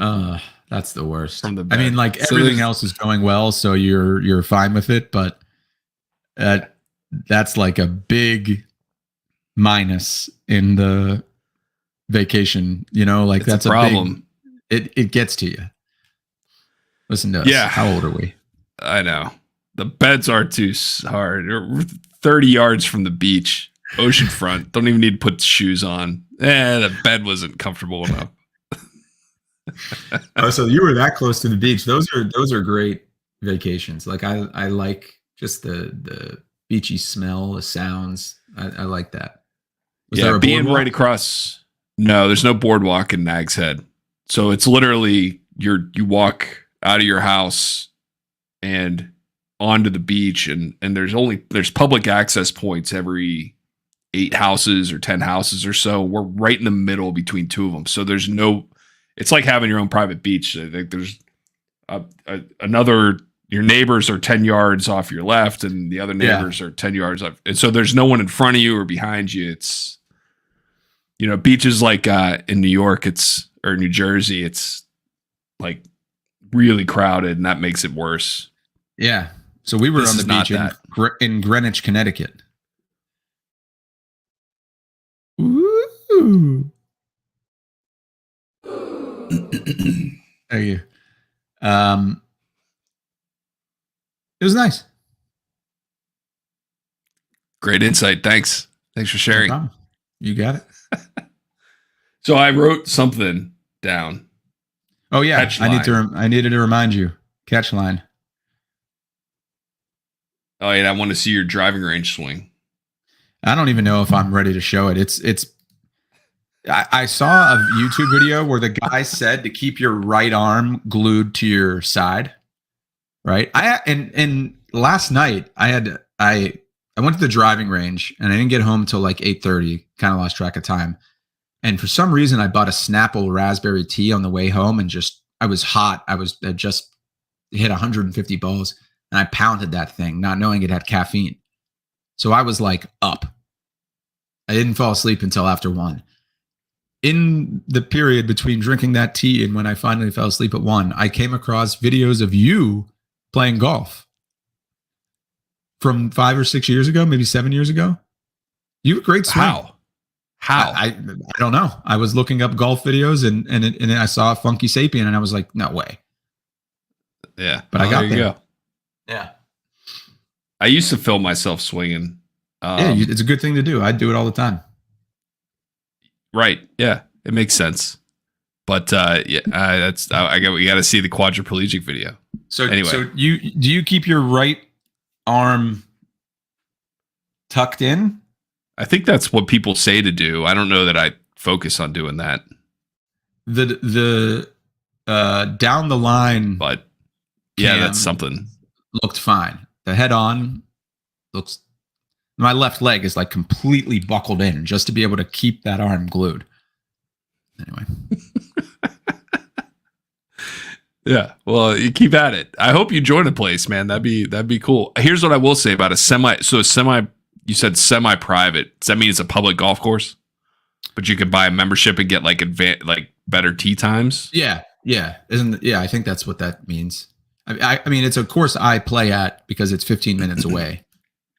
That's the worst. From the I mean, bed. like So everything there's- else is going well, so you're fine with it, but that's like a big minus in the vacation. Like It's a that's a problem. big. It gets to you. Listen to us. Yeah. How old are we? I know. The beds are too hard. We're 30 yards from the beach, oceanfront. Don't even need to put shoes on. The bed wasn't comfortable enough. Oh, so you were that close to the beach. Those are great vacations. Like I like just the beachy smell, the sounds. I like that. Was there a being boardwalk? right across. No, there's no boardwalk in Nag's Head. So it's literally you walk out of your house and onto the beach, and there's public access points every 8 houses or 10 houses or so. We're right in the middle between two of them. So there's it's like having your own private beach. I think there's your neighbors are 10 yards off your left and the other neighbors are 10 yards off. And so there's no one in front of you or behind you. It's, beaches like in New York, or New Jersey, it's like really crowded and that makes it worse. Yeah. So we were This on the is not beach in Greenwich, Connecticut. Ooh. Thank you. It was nice. Great insight. Thanks for No sharing. problem. You got it. So I wrote something down. Oh yeah, Catch I needed to remind you. Catch line. Oh, yeah, I want to see your driving range swing. I don't even know if I'm ready to show it. I saw a YouTube video where the guy said to keep your right arm glued to your side. Right. And last night I went to the driving range and I didn't get home till like 8:30, kind of lost track of time. And for some reason I bought a Snapple raspberry tea on the way home and I was hot. I just hit 150 balls and I pounded that thing, not knowing it had caffeine. So I was like up. I didn't fall asleep until after 1. In the period between drinking that tea and when I finally fell asleep at 1, I came across videos of you playing golf from 5 or 6 years ago, maybe 7 years ago. You have a great swing. How? I don't know. I was looking up golf videos and I saw Funky Sapien and I was like, no way. Yeah. But I got there. You there. go. Yeah. I used to film myself swinging. It's a good thing to do. I do it all the time. Right. Yeah. It makes sense. But we got to see the quadriplegic video. So Anyway. so do you keep your right arm tucked in? I think that's what people say to do. I don't know that I focus on doing that, The down the line but yeah, Cam that's something. looked fine. The head on looks. My left leg is like completely buckled in just to be able to keep that arm glued. Anyway, Yeah. Well, you keep at it. I hope you join a place, man. That'd be cool. Here's what I will say about a semi. You said semi-private. Does that mean it's a public golf course? But you could buy a membership and get like better tee times. yeah, I think that's what that means. I mean, it's a course I play at because it's 15 minutes away,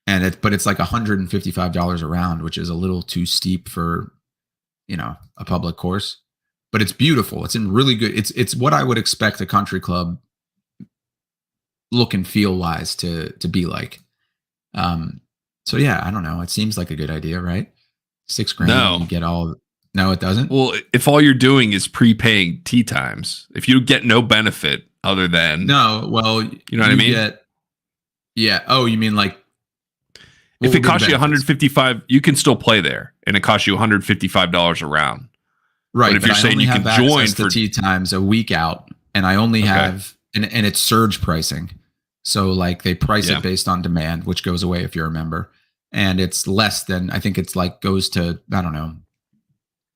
but it's like $155 a round, which is a little too steep for, a public course. But it's beautiful. It's in really good. It's what I would expect a country club look and feel wise to be like. So yeah, I don't know. It seems like a good idea, right? $6,000. No. You get all. No, it doesn't. Well, if all you're doing is prepaying tee times, if you get no benefit other than No, well, you know what I mean? Yeah. Oh, you mean like If it costs you $150, 155, you can still play there, and it costs you $155 a round. right? But if you're I saying only you can have join access to for- tee times a week out, and I only Okay. have and it's surge pricing. So like they price Yeah. it based on demand, which goes away if you're a member, and it's less than I think it's like goes to I don't know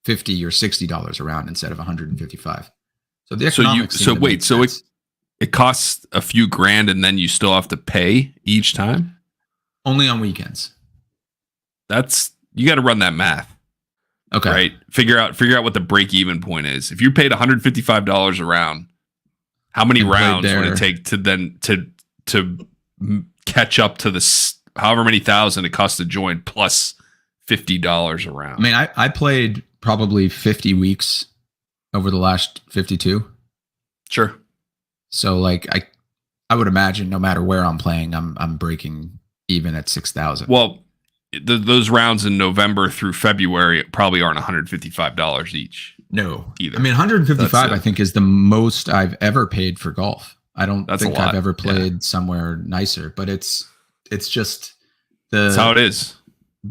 $50 or $60 a round instead of 155. So the economics. seem to make sense. It costs a few grand, and then you still have to pay each time. Only on weekends. You got to run that math, Okay. right? Figure out what the break even point is. If you paid $155 a round, how many And played rounds would there. it take to catch up to however many thousand it costs to join plus $50 a round? I mean, I played probably 50 weeks over the last 52. Sure. So like I would imagine no matter where I'm playing, I'm breaking even at 6,000. Well, those rounds in November through February probably aren't $155 each. No, either. I mean, 155 That's it. I think is the most I've ever paid for golf. I don't That's a think lot, I've ever yeah. played somewhere nicer, but it's just That's how it is.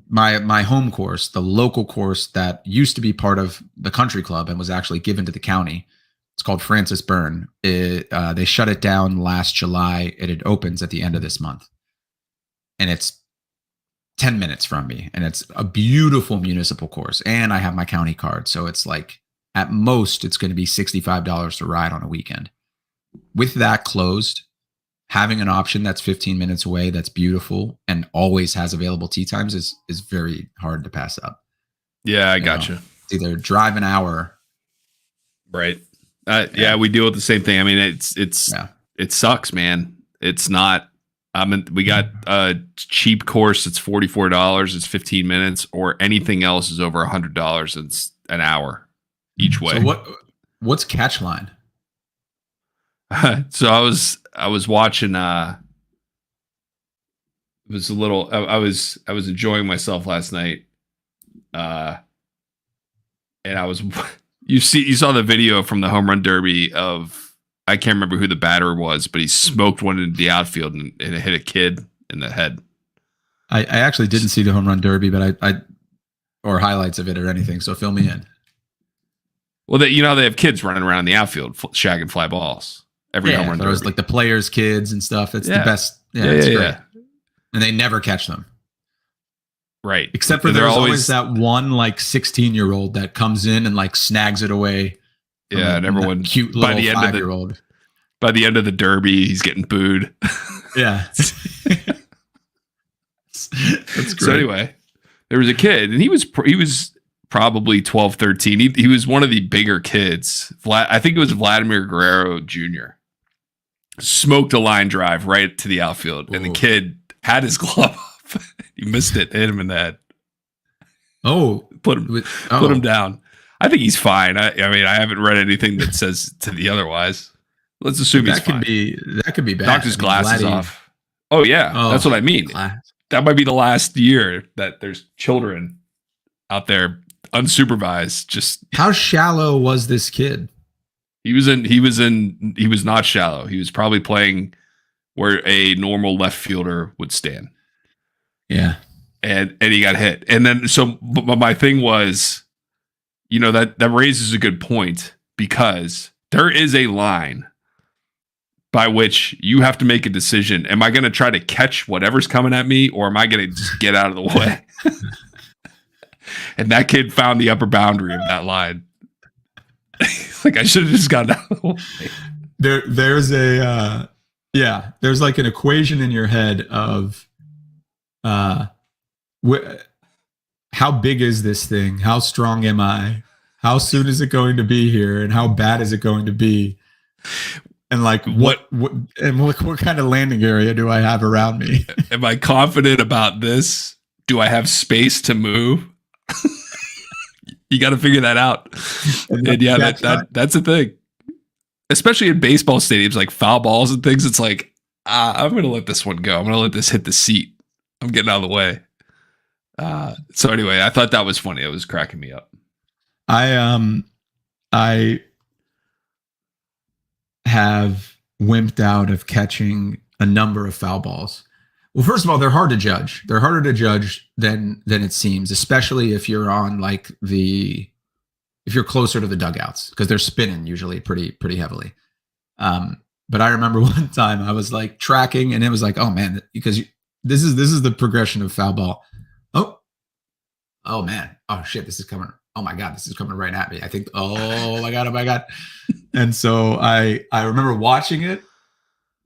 my home course, the local course that used to be part of the country club and was actually given to the county. It's called Francis Byrne. They shut it down last July. It opens at the end of this month, and it's 10 minutes from me, and it's a beautiful municipal course, and I have my county card, so it's like at most it's going to be $65 to ride on a weekend. With that closed, having an option that's 15 minutes away, that's beautiful and always has available tee times is very hard to pass up. Yeah, I You gotcha. know, it's either drive an hour. Right. Yeah, we deal with the same thing. I mean, it sucks, man. It's not. We got a cheap course. It's $44. It's 15 minutes, or anything else is over $100. It's an hour each way. So what's catch line? So I was watching. It was a little. I was enjoying myself last night. And I was. You saw the video from the home run derby of, I can't remember who the batter was, but he smoked one into the outfield and it hit a kid in the head. I actually didn't see the home run derby, but I or highlights of it or anything. So fill me in. Well, they have kids running around the outfield shagging fly balls. Every home run there was derby. like the players' kids and stuff. It's Yeah. the best. Yeah, Yeah, it's yeah, great. yeah. And they never catch them. Right. Except for They're there's always that one like 16-year-old that comes in and like snags it away. from Yeah, and everyone that cute by little the end of the 5-year-old. by the end of the derby, he's getting booed. Yeah. That's great. So anyway, there was a kid, and he was probably 12, 13. He was one of the bigger kids. I think it was Vladimir Guerrero Jr. Smoked a line drive right to the outfield, and the Ooh. kid had his glove up. He missed it, hit him in the head, Oh, put him down. I think he's fine. I mean, I haven't read anything that says to the otherwise. Let's assume he's that could fine. be bad. Knocked his I mean, glasses Vladdy- off. Oh yeah, Oh, that's what I mean. glass. That might be the last year that there's children out there unsupervised. Just How shallow was this kid? he was not shallow. He was probably playing where a normal left fielder would stand. Yeah. and he got hit. And then but my thing was, that raises a good point, because there is a line by which you have to make a decision. Am I going to try to catch whatever's coming at me, or am I going to just get out of the way? And that kid found the upper boundary of that line. Like, I should have just gotten out of the way. There's there's like an equation in your head of how big is this thing? How strong am I? How soon is it going to be here? And how bad is it going to be? And like, what kind of landing area do I have around me? Am I confident about this? Do I have space to move? You got to figure that out. And yeah, that's a thing. Especially in baseball stadiums, like foul balls and things. It's like, I'm going to let this one go. I'm going to let this hit the seat. I'm getting out of the way. So anyway, I thought that was funny. It was cracking me up. I have wimped out of catching a number of foul balls. Well, first of all, they're hard to judge. They're harder to judge than it seems, especially if you're on like if you're closer to the dugouts, because they're spinning usually pretty heavily. But I remember one time I was like tracking, and it was like, oh man, because this is the progression of foul ball. Oh man, oh shit, this is coming. Oh my God, this is coming right at me. I think, oh my God. And so I remember watching it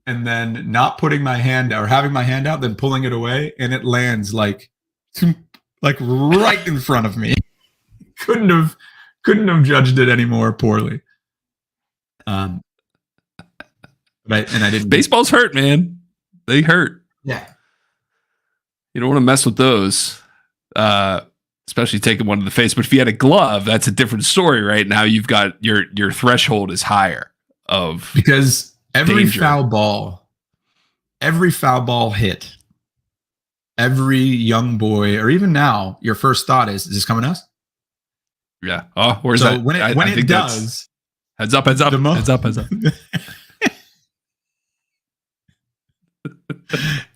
and then not putting my hand or having my hand out, then pulling it away, and it lands like right in front of me. Couldn't have judged it any more poorly. But I didn't. Baseball's hurt, man. They hurt. Yeah. You don't want to mess with those. Especially taking one to the face. But if you had a glove, that's a different story, right? Now you've got your threshold is higher of, because every danger. foul ball hit, every young boy, or even now, your first thought is this coming to us? Yeah. Oh, where's So that? when it does, heads up, heads up, heads up.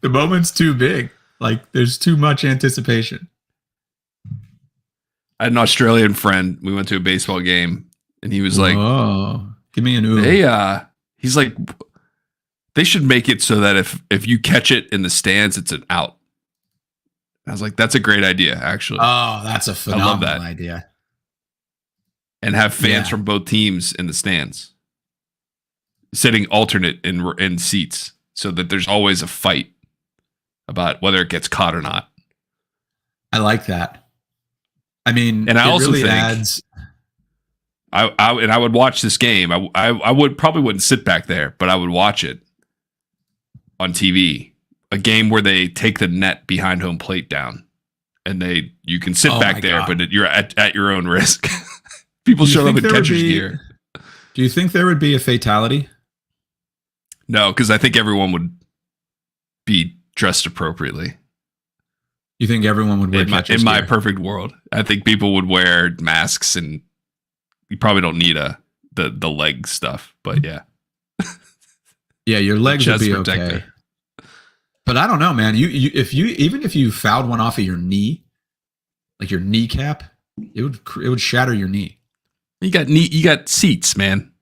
The moment's too big. Like, there's too much anticipation. I had an Australian friend. We went to a baseball game, and he was like, "Oh, give me an ooh." He's like, they should make it so that if you catch it in the stands, it's an out. I was like, that's a great idea, actually. Oh, that's a phenomenal that. idea. And have fans from both teams in the stands, sitting alternate in seats, so that there's always a fight about whether it gets caught or not. I like that. I mean, and I also really think adds. I would watch this game. I would probably wouldn't sit back there, but I would watch it on TV. A game where they take the net behind home plate down, and you can sit back there, but you're at your own risk. People show up in catcher's gear. Do you think there would be a fatality? No, because I think everyone would be dressed appropriately. You think everyone would wear in my perfect world? I think people would wear masks, and you probably don't need the leg stuff, but yeah. Yeah, your legs would be protector. Okay. But I don't know, man. If you fouled one off of your knee, like your kneecap, it would shatter your knee. You got seats, man.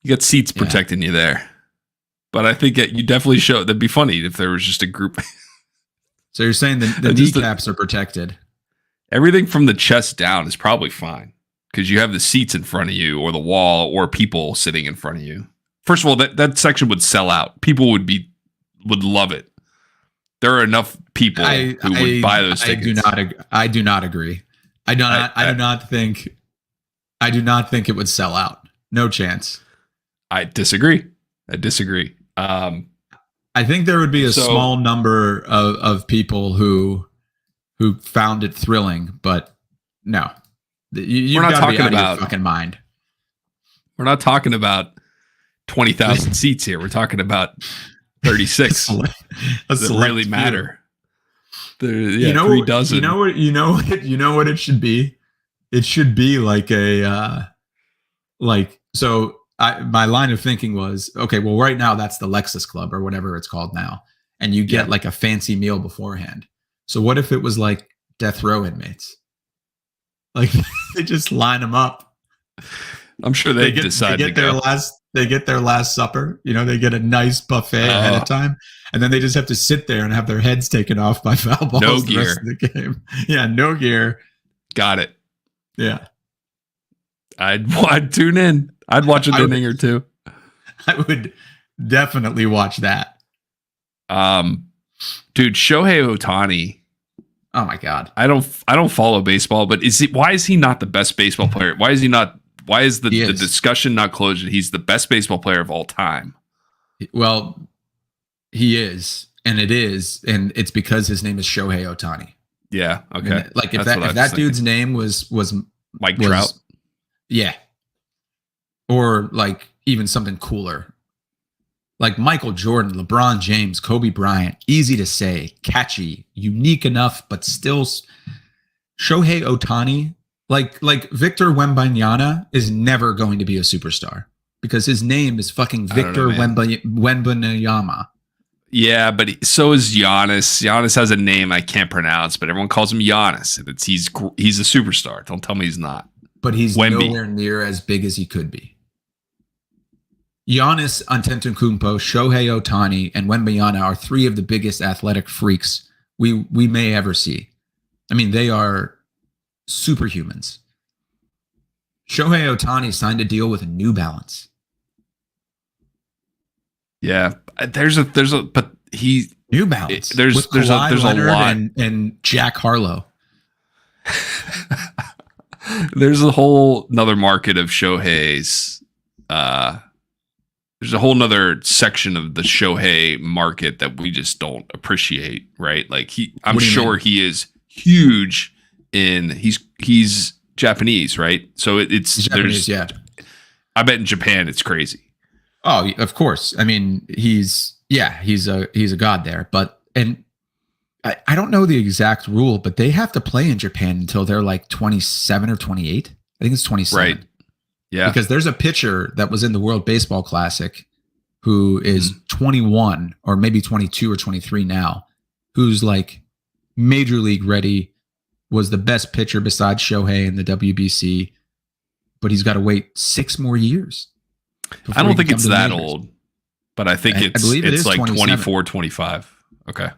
You got seats protecting you there. But I think you definitely that'd be funny if there was just a group. So you're saying the kneecaps are protected? Everything from the chest down is probably fine, because you have the seats in front of you, or the wall, or people sitting in front of you. First of all, that section would sell out. People would love it. There are enough people who would buy those tickets. I do not agree. I do not think it would sell out. No chance. I disagree. I think there would be a small number of people who found it thrilling, but no, you've got to be out of your fucking mind. We're not talking about 20,000 seats here. We're talking about 36 that really matter. You know, 3 dozen. You know what it should be? It should be like my line of thinking was, okay, well, right now that's the Lexus Club or whatever it's called now. And you get like a fancy meal beforehand. So what if it was like death row inmates? Like they just line them up. I'm sure they decide to go. They get their last supper. You know, they get a nice buffet ahead of time, and then they just have to sit there and have their heads taken off by foul balls No the rest of the game. Yeah, no gear. Got it. Yeah, I'd tune in. I'd watch an inning or two. I would definitely watch that. Dude, Shohei Ohtani. Oh my god. I don't follow baseball, but why is he not the best baseball player? Why is the discussion not closed? He's the best baseball player of all time. Well, he is, and it's because his name is Shohei Ohtani. Yeah. Okay. I mean, like if that dude's name was Mike Trout. Yeah. Or like even something cooler. Like Michael Jordan, LeBron James, Kobe Bryant, easy to say, catchy, unique enough, but still Shohei Ohtani, like Victor Wembanyama is never going to be a superstar because his name is fucking Victor Wembanyama. Yeah, but so is Giannis. Giannis has a name I can't pronounce, but everyone calls him Giannis. And he's a superstar. Don't tell me he's not. But he's nowhere near as big as he could be. Giannis Antetokounmpo, Shohei Ohtani, and Wembanyama are three of the biggest athletic freaks we may ever see. I mean, they are superhumans. Shohei Ohtani signed a deal with New Balance. Yeah, but he New Balance. There's Kawhi a lot and Jack Harlow. There's a whole another market of Shohei's. There's a whole nother section of the Shohei market that we just don't appreciate, right? Like I'm sure he is huge he's Japanese, right? So it's Japanese, yeah. I bet in Japan it's crazy. Oh, of course. I mean, he's a god there, and I don't know the exact rule, but they have to play in Japan until they're like 27 or 28. I think it's 27. Right. Yeah. Because there's a pitcher that was in the World Baseball Classic who is 21 or maybe 22 or 23 now, who's like major league ready, was the best pitcher besides Shohei in the WBC, but he's got to wait 6 more years. I don't think it's that old, but I think it's like 24, 25. Okay.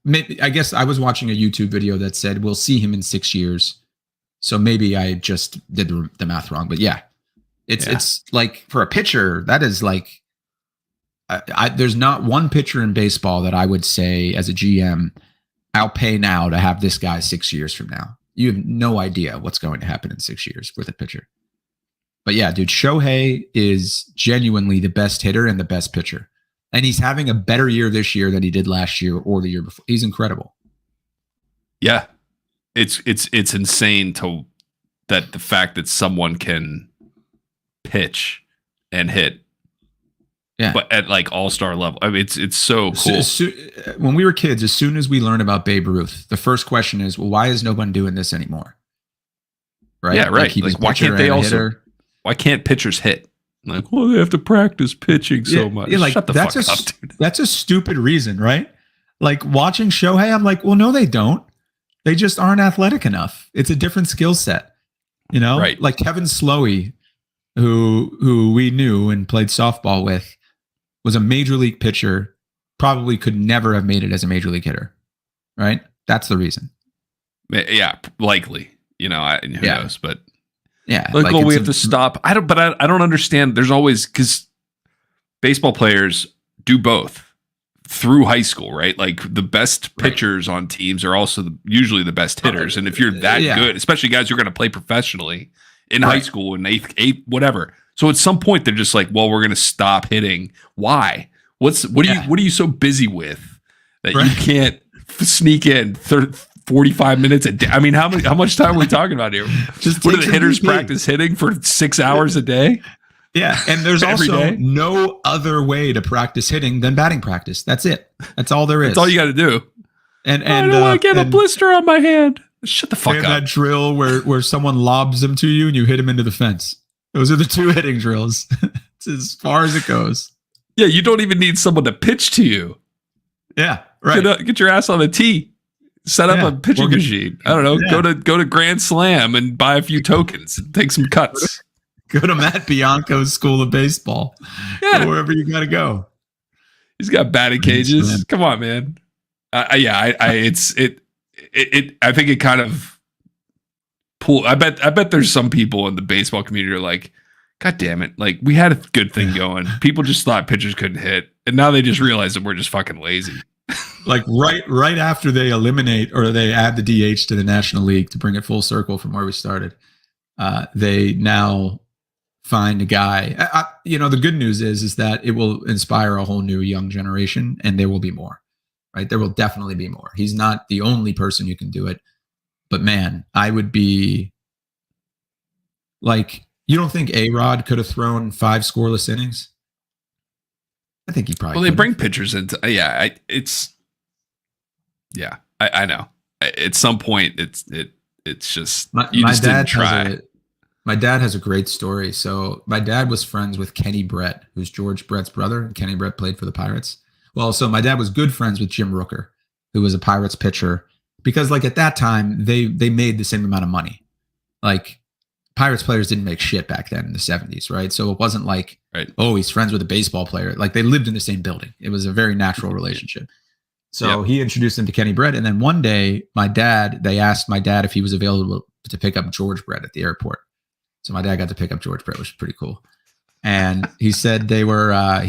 Maybe, I guess I was watching a YouTube video that said we'll see him in 6 years. So maybe I just did the math wrong, but yeah, it's like for a pitcher, that is like, there's not one pitcher in baseball that I would say as a GM, I'll pay now to have this guy 6 years from now. You have no idea what's going to happen in 6 years with a pitcher. But yeah, dude, Shohei is genuinely the best hitter and the best pitcher. And he's having a better year this year than he did last year or the year before. He's incredible. Yeah. It's insane that the fact that someone can pitch and hit, but at like all-star level. I mean, it's so cool. When we were kids, as soon as we learn about Babe Ruth, the first question is, well, why is no one doing this anymore? Right? Yeah, right. Like why can't they also? Hitter. Why can't pitchers hit? Like, well, they have to practice pitching so much. Yeah, like, shut the fuck up, dude. That's a stupid reason, right? Like watching Shohei, I'm like, well, no, they don't. They just aren't athletic enough. It's a different skill set, you know. Right. Like Kevin Slowey, who we knew and played softball with, was a major league pitcher. Probably could never have made it as a major league hitter. Right. That's the reason. Yeah, likely. You know, who knows? But yeah, like, well, we have to stop. I don't understand. There's always, because baseball players do both through high school, right? Like the best pitchers on teams are also usually the best hitters. And if you're that good, especially guys who are going to play professionally in high school in eighth, whatever. So at some point they're just like, well, we're going to stop hitting. Why? What are you so busy with that you can't sneak in 45 minutes a day? I mean, how much time are we talking about here? What do the hitters practice hitting for 6 hours a day? Yeah, and there's also no other way to practice hitting than batting practice. That's it. That's all there is. That's all you got to do. And I don't want to get a blister on my hand. Shut the fuck up. That drill where someone lobs them to you and you hit him into the fence. Those are the 2 hitting drills. It's as far as it goes. Yeah, you don't even need someone to pitch to you. Yeah, Right. Get your ass on the tee. Set up Yeah. a pitching Or- machine. I don't know. Yeah. Go to Grand Slam and buy a few tokens and take some cuts. Go to Matt Bianco's School of Baseball. Yeah. Go wherever you got to go. He's got batting Grand cages. Slam. Come on, man. I think it kind of pull. I bet there's some people in the baseball community who are like, God damn it! Like we had a good thing going. People just thought pitchers couldn't hit, and now they just realize that we're just fucking lazy. Like right after they eliminate or they add the DH to the National League to bring it full circle from where we started, they now find a guy. The good news is that it will inspire a whole new young generation, and there will be more. Right, there will definitely be more. He's not the only person who can do it, but man, I would be like, you don't think A-Rod could have thrown 5 scoreless innings? I think he probably. Well, they could've. bring pitchers into. I know. At some point, it's just you just didn't try. My dad has a great story. So my dad was friends with Kenny Brett, who's George Brett's brother. Kenny Brett played for the Pirates. Well, so my dad was good friends with Jim Rooker, who was a Pirates pitcher, because like at that time they made the same amount of money. Like Pirates players didn't make shit back then in the 70s, right? So it wasn't like, Right. oh, he's friends with a baseball player. Like they lived in the same building. It was a very natural relationship. So he introduced him to Kenny Brett. And then one day they asked my dad if he was available to pick up George Brett at the airport. So my dad got to pick up George Brett, which was pretty cool. And he said he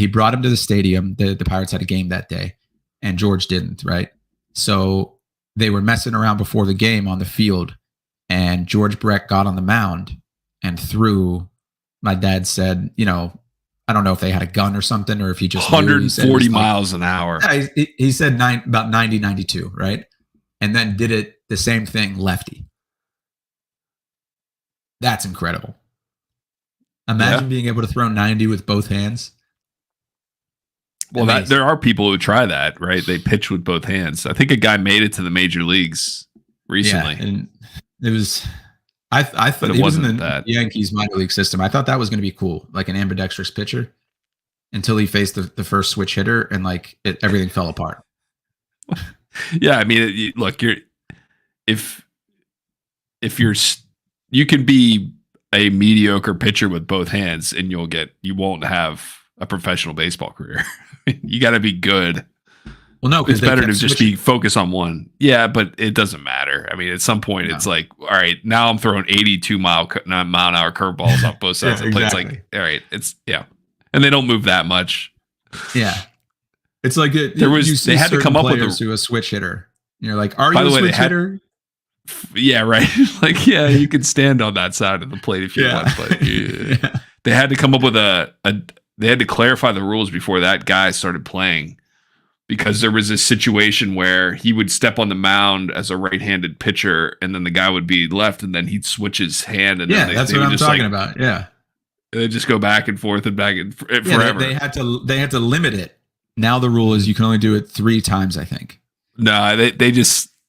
brought him to the stadium. The Pirates had a game that day and George didn't, right? So they were messing around before the game on the field and George Brett got on the mound and threw. My dad said, I don't know if they had a gun or something or if he just 140 miles an hour. Yeah, he said about 90, 92, right? And then did it the same thing lefty. That's incredible. Imagine being able to throw 90 with both hands. Well, Amazing. there are people who try that, right? They pitch with both hands. I think a guy made it to the major leagues recently. Yeah, and it was. I thought But it he was in wasn't the that. Yankees minor league system. I thought that was going to be cool, like an ambidextrous pitcher, until he faced the first switch hitter, and like everything fell apart. Yeah, I mean, look, you can be a mediocre pitcher with both hands, and you won't have a professional baseball career. You got to be good. Well, no, It's better to just be focused on one. Yeah, but it doesn't matter. I mean, at some point, it's like, all right, now I'm throwing 82 mile an hour curveballs off both sides of the plate. It's exactly. like, all right, and they don't move that much. Yeah, it's like they had to come up with to a switch hitter. And you're like, are By you a the way, they switch had- hitter? Yeah, right. Like, yeah, you can stand on that side of the plate if you Yeah. want, but Yeah. they had to come up with they had to clarify the rules before that guy started playing, because there was a situation where he would step on the mound as a right-handed pitcher, and then the guy would be left, and then he'd switch his hand, and Yeah, then that's they what would I'm just talking about. Yeah, they just go back and forth and back and yeah. forever. They had to limit it. Now the rule is you can only do it 3 times. I think. No,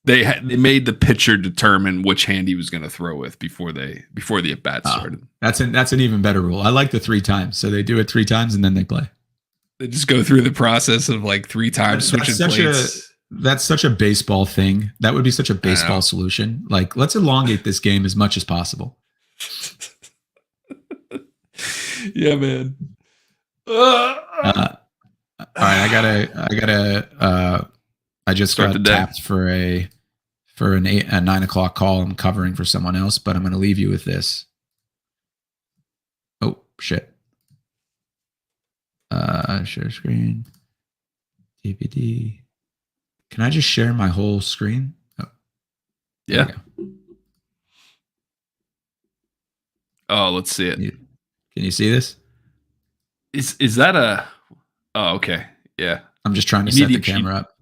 they made the pitcher determine which hand he was going to throw with before the at bat started. That's an even better rule. I like the 3 times. So they do it 3 times and then they play. They just go through the process of like 3 times switching plates. That's such a baseball thing. That would be such a baseball solution. Like, let's elongate this game as much as possible. Yeah, man. All right, I just Start got the day. tapped for a 9 o'clock call. I'm covering for someone else, but I'm going to leave you with this. Oh shit. Share screen. DVD. Can I just share my whole screen? Oh, there Yeah. we go. Oh, let's see it. Can you see this? Is that a? Oh, okay. Yeah. I'm just trying to You set need the to- camera up.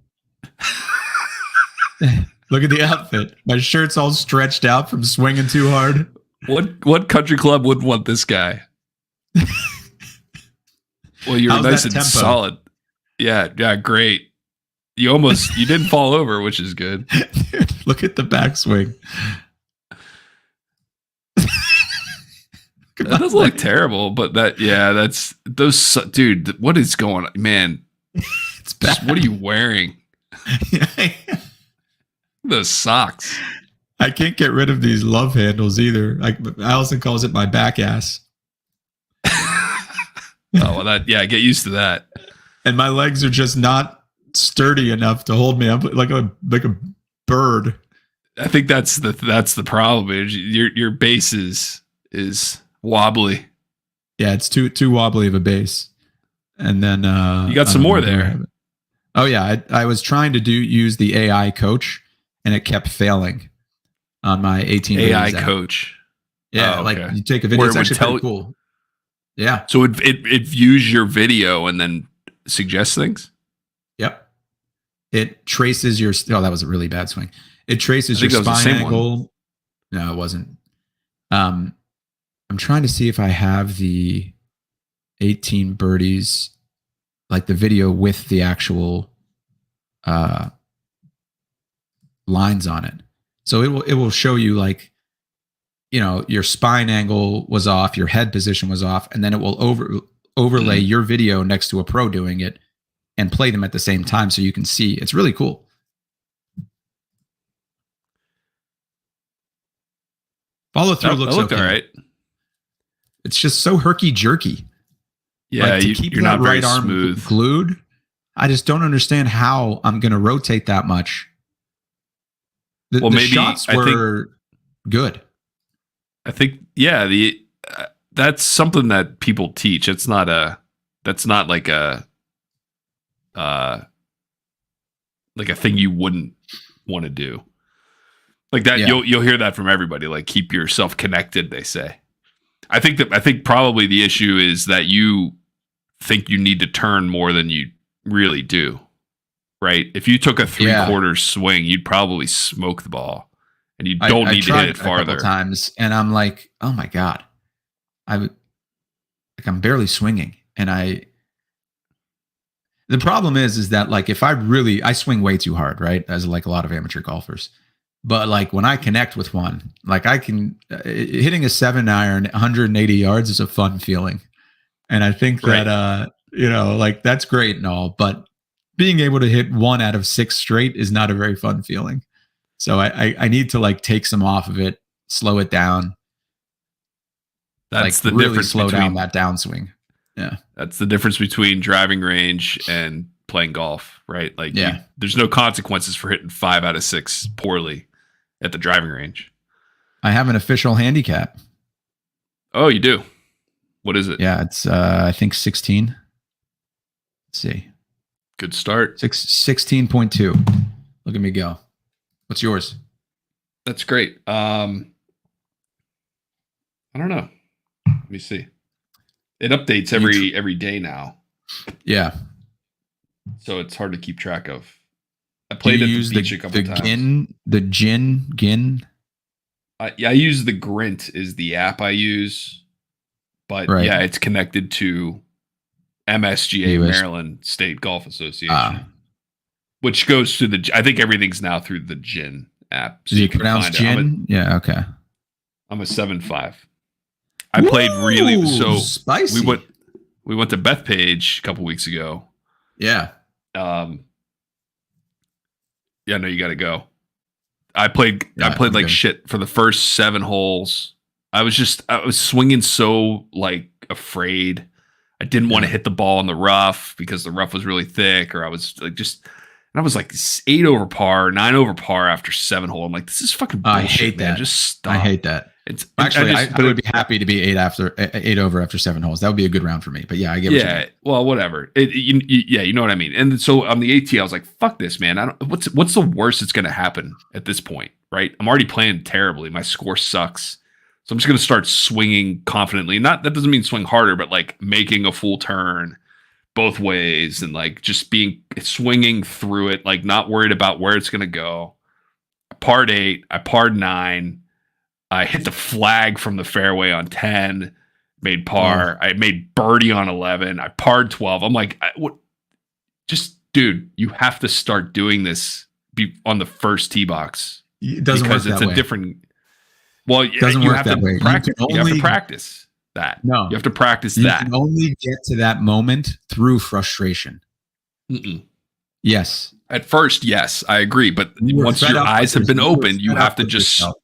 Look at the outfit. My shirt's all stretched out from swinging too hard. What country club would want this guy? Well, you're How's nice that and tempo? solid. Yeah, great. You didn't fall over, which is good. Dude, look at the backswing. That doesn't look terrible, but dude, what is going on, man? It's bad. What are you wearing? Those socks. I can't get rid of these love handles either. Allison calls it my back ass. Oh, well, get used to that. And my legs are just not sturdy enough to hold me up like a bird. I think that's the problem. Your base is wobbly. Yeah, it's too wobbly of a base. And then You got some more there. Oh yeah, I was trying to use the AI coach, and it kept failing on my 18 AI app. coach. Yeah, Oh, like okay. you take a video. Where It's it would actually tell- pretty cool. Yeah. So it views your video and then suggests things. Yep. It traces your. Oh, that was a really bad swing. It traces I your think that was the spine same one. angle. No, it wasn't. I'm trying to see if I have the 18 birdies, like the video with the actual lines on it. So it will show you like, you know, your spine angle was off, your head position was off, and then it will overlay your video next to a pro doing it and play them at the same time so you can see. It's really cool. Follow through That looks looked okay. all right. It's just so herky jerky. Yeah, Like, to you, keep you're that not very right arm smooth. glued. I just don't understand how I'm going to rotate that much. The Well, maybe- shots I think- were good. I think that's something that people teach. That's not like a thing you wouldn't want to do. Like that, Yeah. you'll hear that from everybody. Like, keep yourself connected, they say. I think probably the issue is that you think you need to turn more than you really do. Right? If you took a 3/4 swing, you'd probably smoke the ball, and you don't need to tried hit it a couple farther. times, and I'm like, oh my god, I'm barely swinging, and the problem is that like if I swing way too hard, right? As like a lot of amateur golfers. But like when I connect with one, like I can hitting a 7-iron 180 yards is a fun feeling. And I think that like that's great and all, but being able to hit 1 out of 6 straight is not a very fun feeling. So I need to like take some off of it, slow it down. That's like the really difference slow between down that downswing. Yeah. That's the difference between driving range and playing golf, right? Like, Yeah. there's no consequences for hitting 5 out of 6 poorly at the driving range. I have an official handicap. Oh, you do? What is it? Yeah, it's I think 16. Let's see. Good start. 16.2. Look at me go. What's yours? That's great. I don't know. Let me see. It updates every day now, Yeah. so it's hard to keep track of. I Do played you at use the beach a couple times. the gin? I use the Grint is the app I use, but Right. yeah, it's connected to MSGA, US. Maryland State Golf Association, Ah. which goes to I think everything's now through the GIN app. Is it can pronounced find it. gin? Yeah, okay. I'm a 7.5. I played really Woo, spicy. we went to Bethpage a couple weeks ago. Yeah. Yeah, no, you got to go. I played Yeah, like okay. shit for the first 7 holes. I was swinging so like afraid. I didn't want to hit the ball in the rough because the rough was really thick, or I was like and I was like 8 over par, 9 over par after 7 hole. I'm like, this is fucking bullshit, I hate man. that. Just stop. I hate that. It's Actually, I but would be happy to be 8 over after 7 holes. That would be a good round for me. But yeah, I get what you yeah, mean. well, whatever. You know what I mean. And so on the AT, I was like, "Fuck this, man! What's the worst that's going to happen at this point, right? I'm already playing terribly. My score sucks, so I'm just going to start swinging confidently. Not that doesn't mean swing harder, but like making a full turn both ways and like just swinging through it, like not worried about where it's going to go. I parred 8, I parred 9, I hit the flag from the fairway on 10." Made par. I made birdie on 11. I parred 12. I'm like, what? Just, dude, you have to start doing this on the first tee box It doesn't work because it's that a way. different. Well, Doesn't you work have that to way. practice. You You have to only- practice that. No. You have to practice You that. can only get to that moment through frustration. Mm-mm. Yes. At first, yes, I agree. But You were once fed your up eyes with have been yourself. opened, you Fed have up to with just yourself.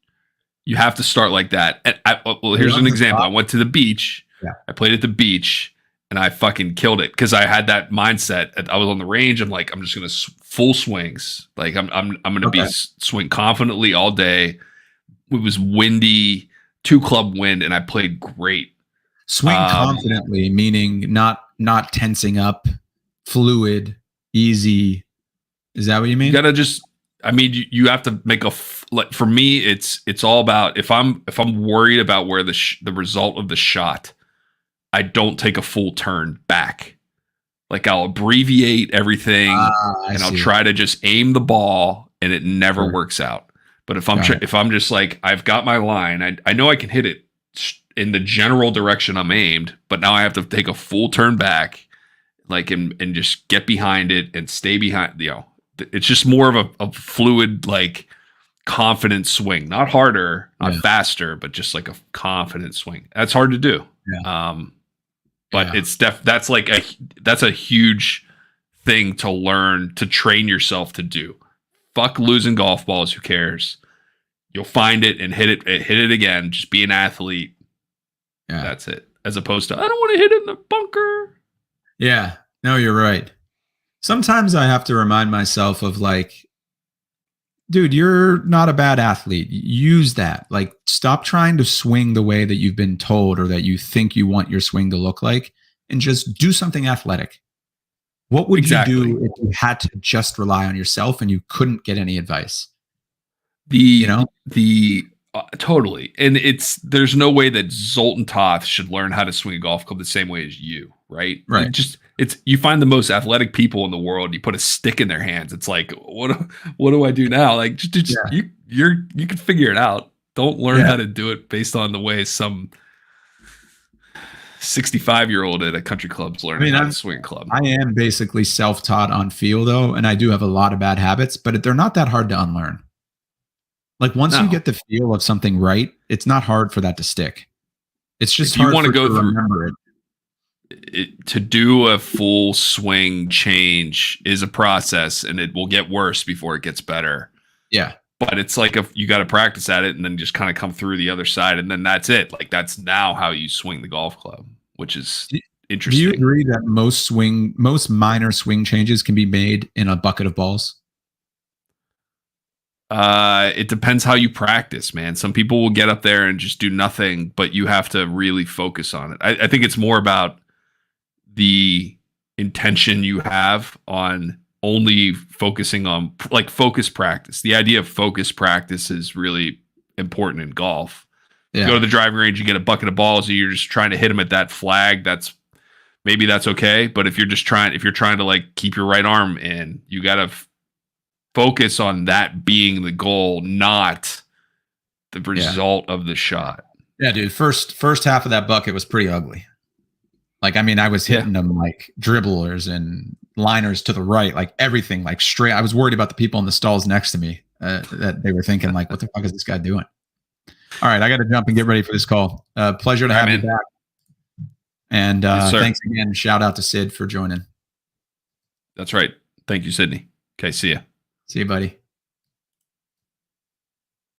you have to start like that. And well, here's an example. I went to the beach. Yeah. I played at the beach, and I fucking killed it because I had that mindset. I was on the range. I'm like, I'm just gonna full swings. Like I'm gonna be Okay. swing confidently all day. It was windy, 2-club wind, and I played great. Swing confidently, meaning not tensing up, fluid, easy. Is that what you mean? You gotta just. I mean, you have to make like for me. It's all about if I'm worried about where the result of the shot, I don't take a full turn back. Like I'll abbreviate everything and I'll try to just aim the ball, and it never works out. But if I'm just like I've got my line, I know I can hit it in the general direction I'm aimed, but now I have to take a full turn back, like and just get behind it and stay behind. It's just more of a fluid, like confident swing, not harder, not faster, but just like a confident swing. That's hard to do. Yeah. But it's that's a huge thing to learn, to train yourself to do. Fuck losing golf balls. Who cares? You'll find it and hit it again. Just be an athlete. Yeah. That's it. As opposed to, I don't want to hit it in the bunker. Yeah. No, you're right. Sometimes I have to remind myself of like, dude, you're not a bad athlete. Use that. Like, stop trying to swing the way that you've been told or that you think you want your swing to look like, and just do something athletic. What would you do if you had to just rely on yourself and you couldn't get any advice? Totally. And there's no way that Zoltan Toth should learn how to swing a golf club the same way as you, right? Right. You find the most athletic people in the world, you put a stick in their hands. It's like, what do I do now? Like you can figure it out. Don't learn how to do it based on the way some 65-year-old at a country club's learning how to swing a club. I am basically self-taught on feel though, and I do have a lot of bad habits, but they're not that hard to unlearn. Like once you get the feel of something right, it's not hard for that to stick. It's just if you want to go through remember it. To do a full swing change is a process, and it will get worse before it gets better. Yeah. But it's like you got to practice at it and then just kind of come through the other side. And then that's it. Like that's now how you swing the golf club, which is interesting. Do you agree that most minor swing changes can be made in a bucket of balls? It depends how you practice, man. Some people will get up there and just do nothing, but you have to really focus on it. I think it's more about the intention you have on only focusing on like focus practice. The idea of focus practice is really important in golf. You go to the driving range, you get a bucket of balls, and you're just trying to hit them at that flag. That's okay. But if you're trying to like keep your right arm in, you got to focus on that being the goal, not the result of the shot. Yeah, dude. First half of that bucket was pretty ugly. Like, I mean, I was hitting them like dribblers and liners to the right, like everything, like straight. I was worried about the people in the stalls next to me that they were thinking like, what the fuck is this guy doing? All right, I got to jump and get ready for this call. Pleasure to have you back. And thanks again. Shout out to Sid for joining. That's right. Thank you, Sydney. Okay, see ya. See you, buddy.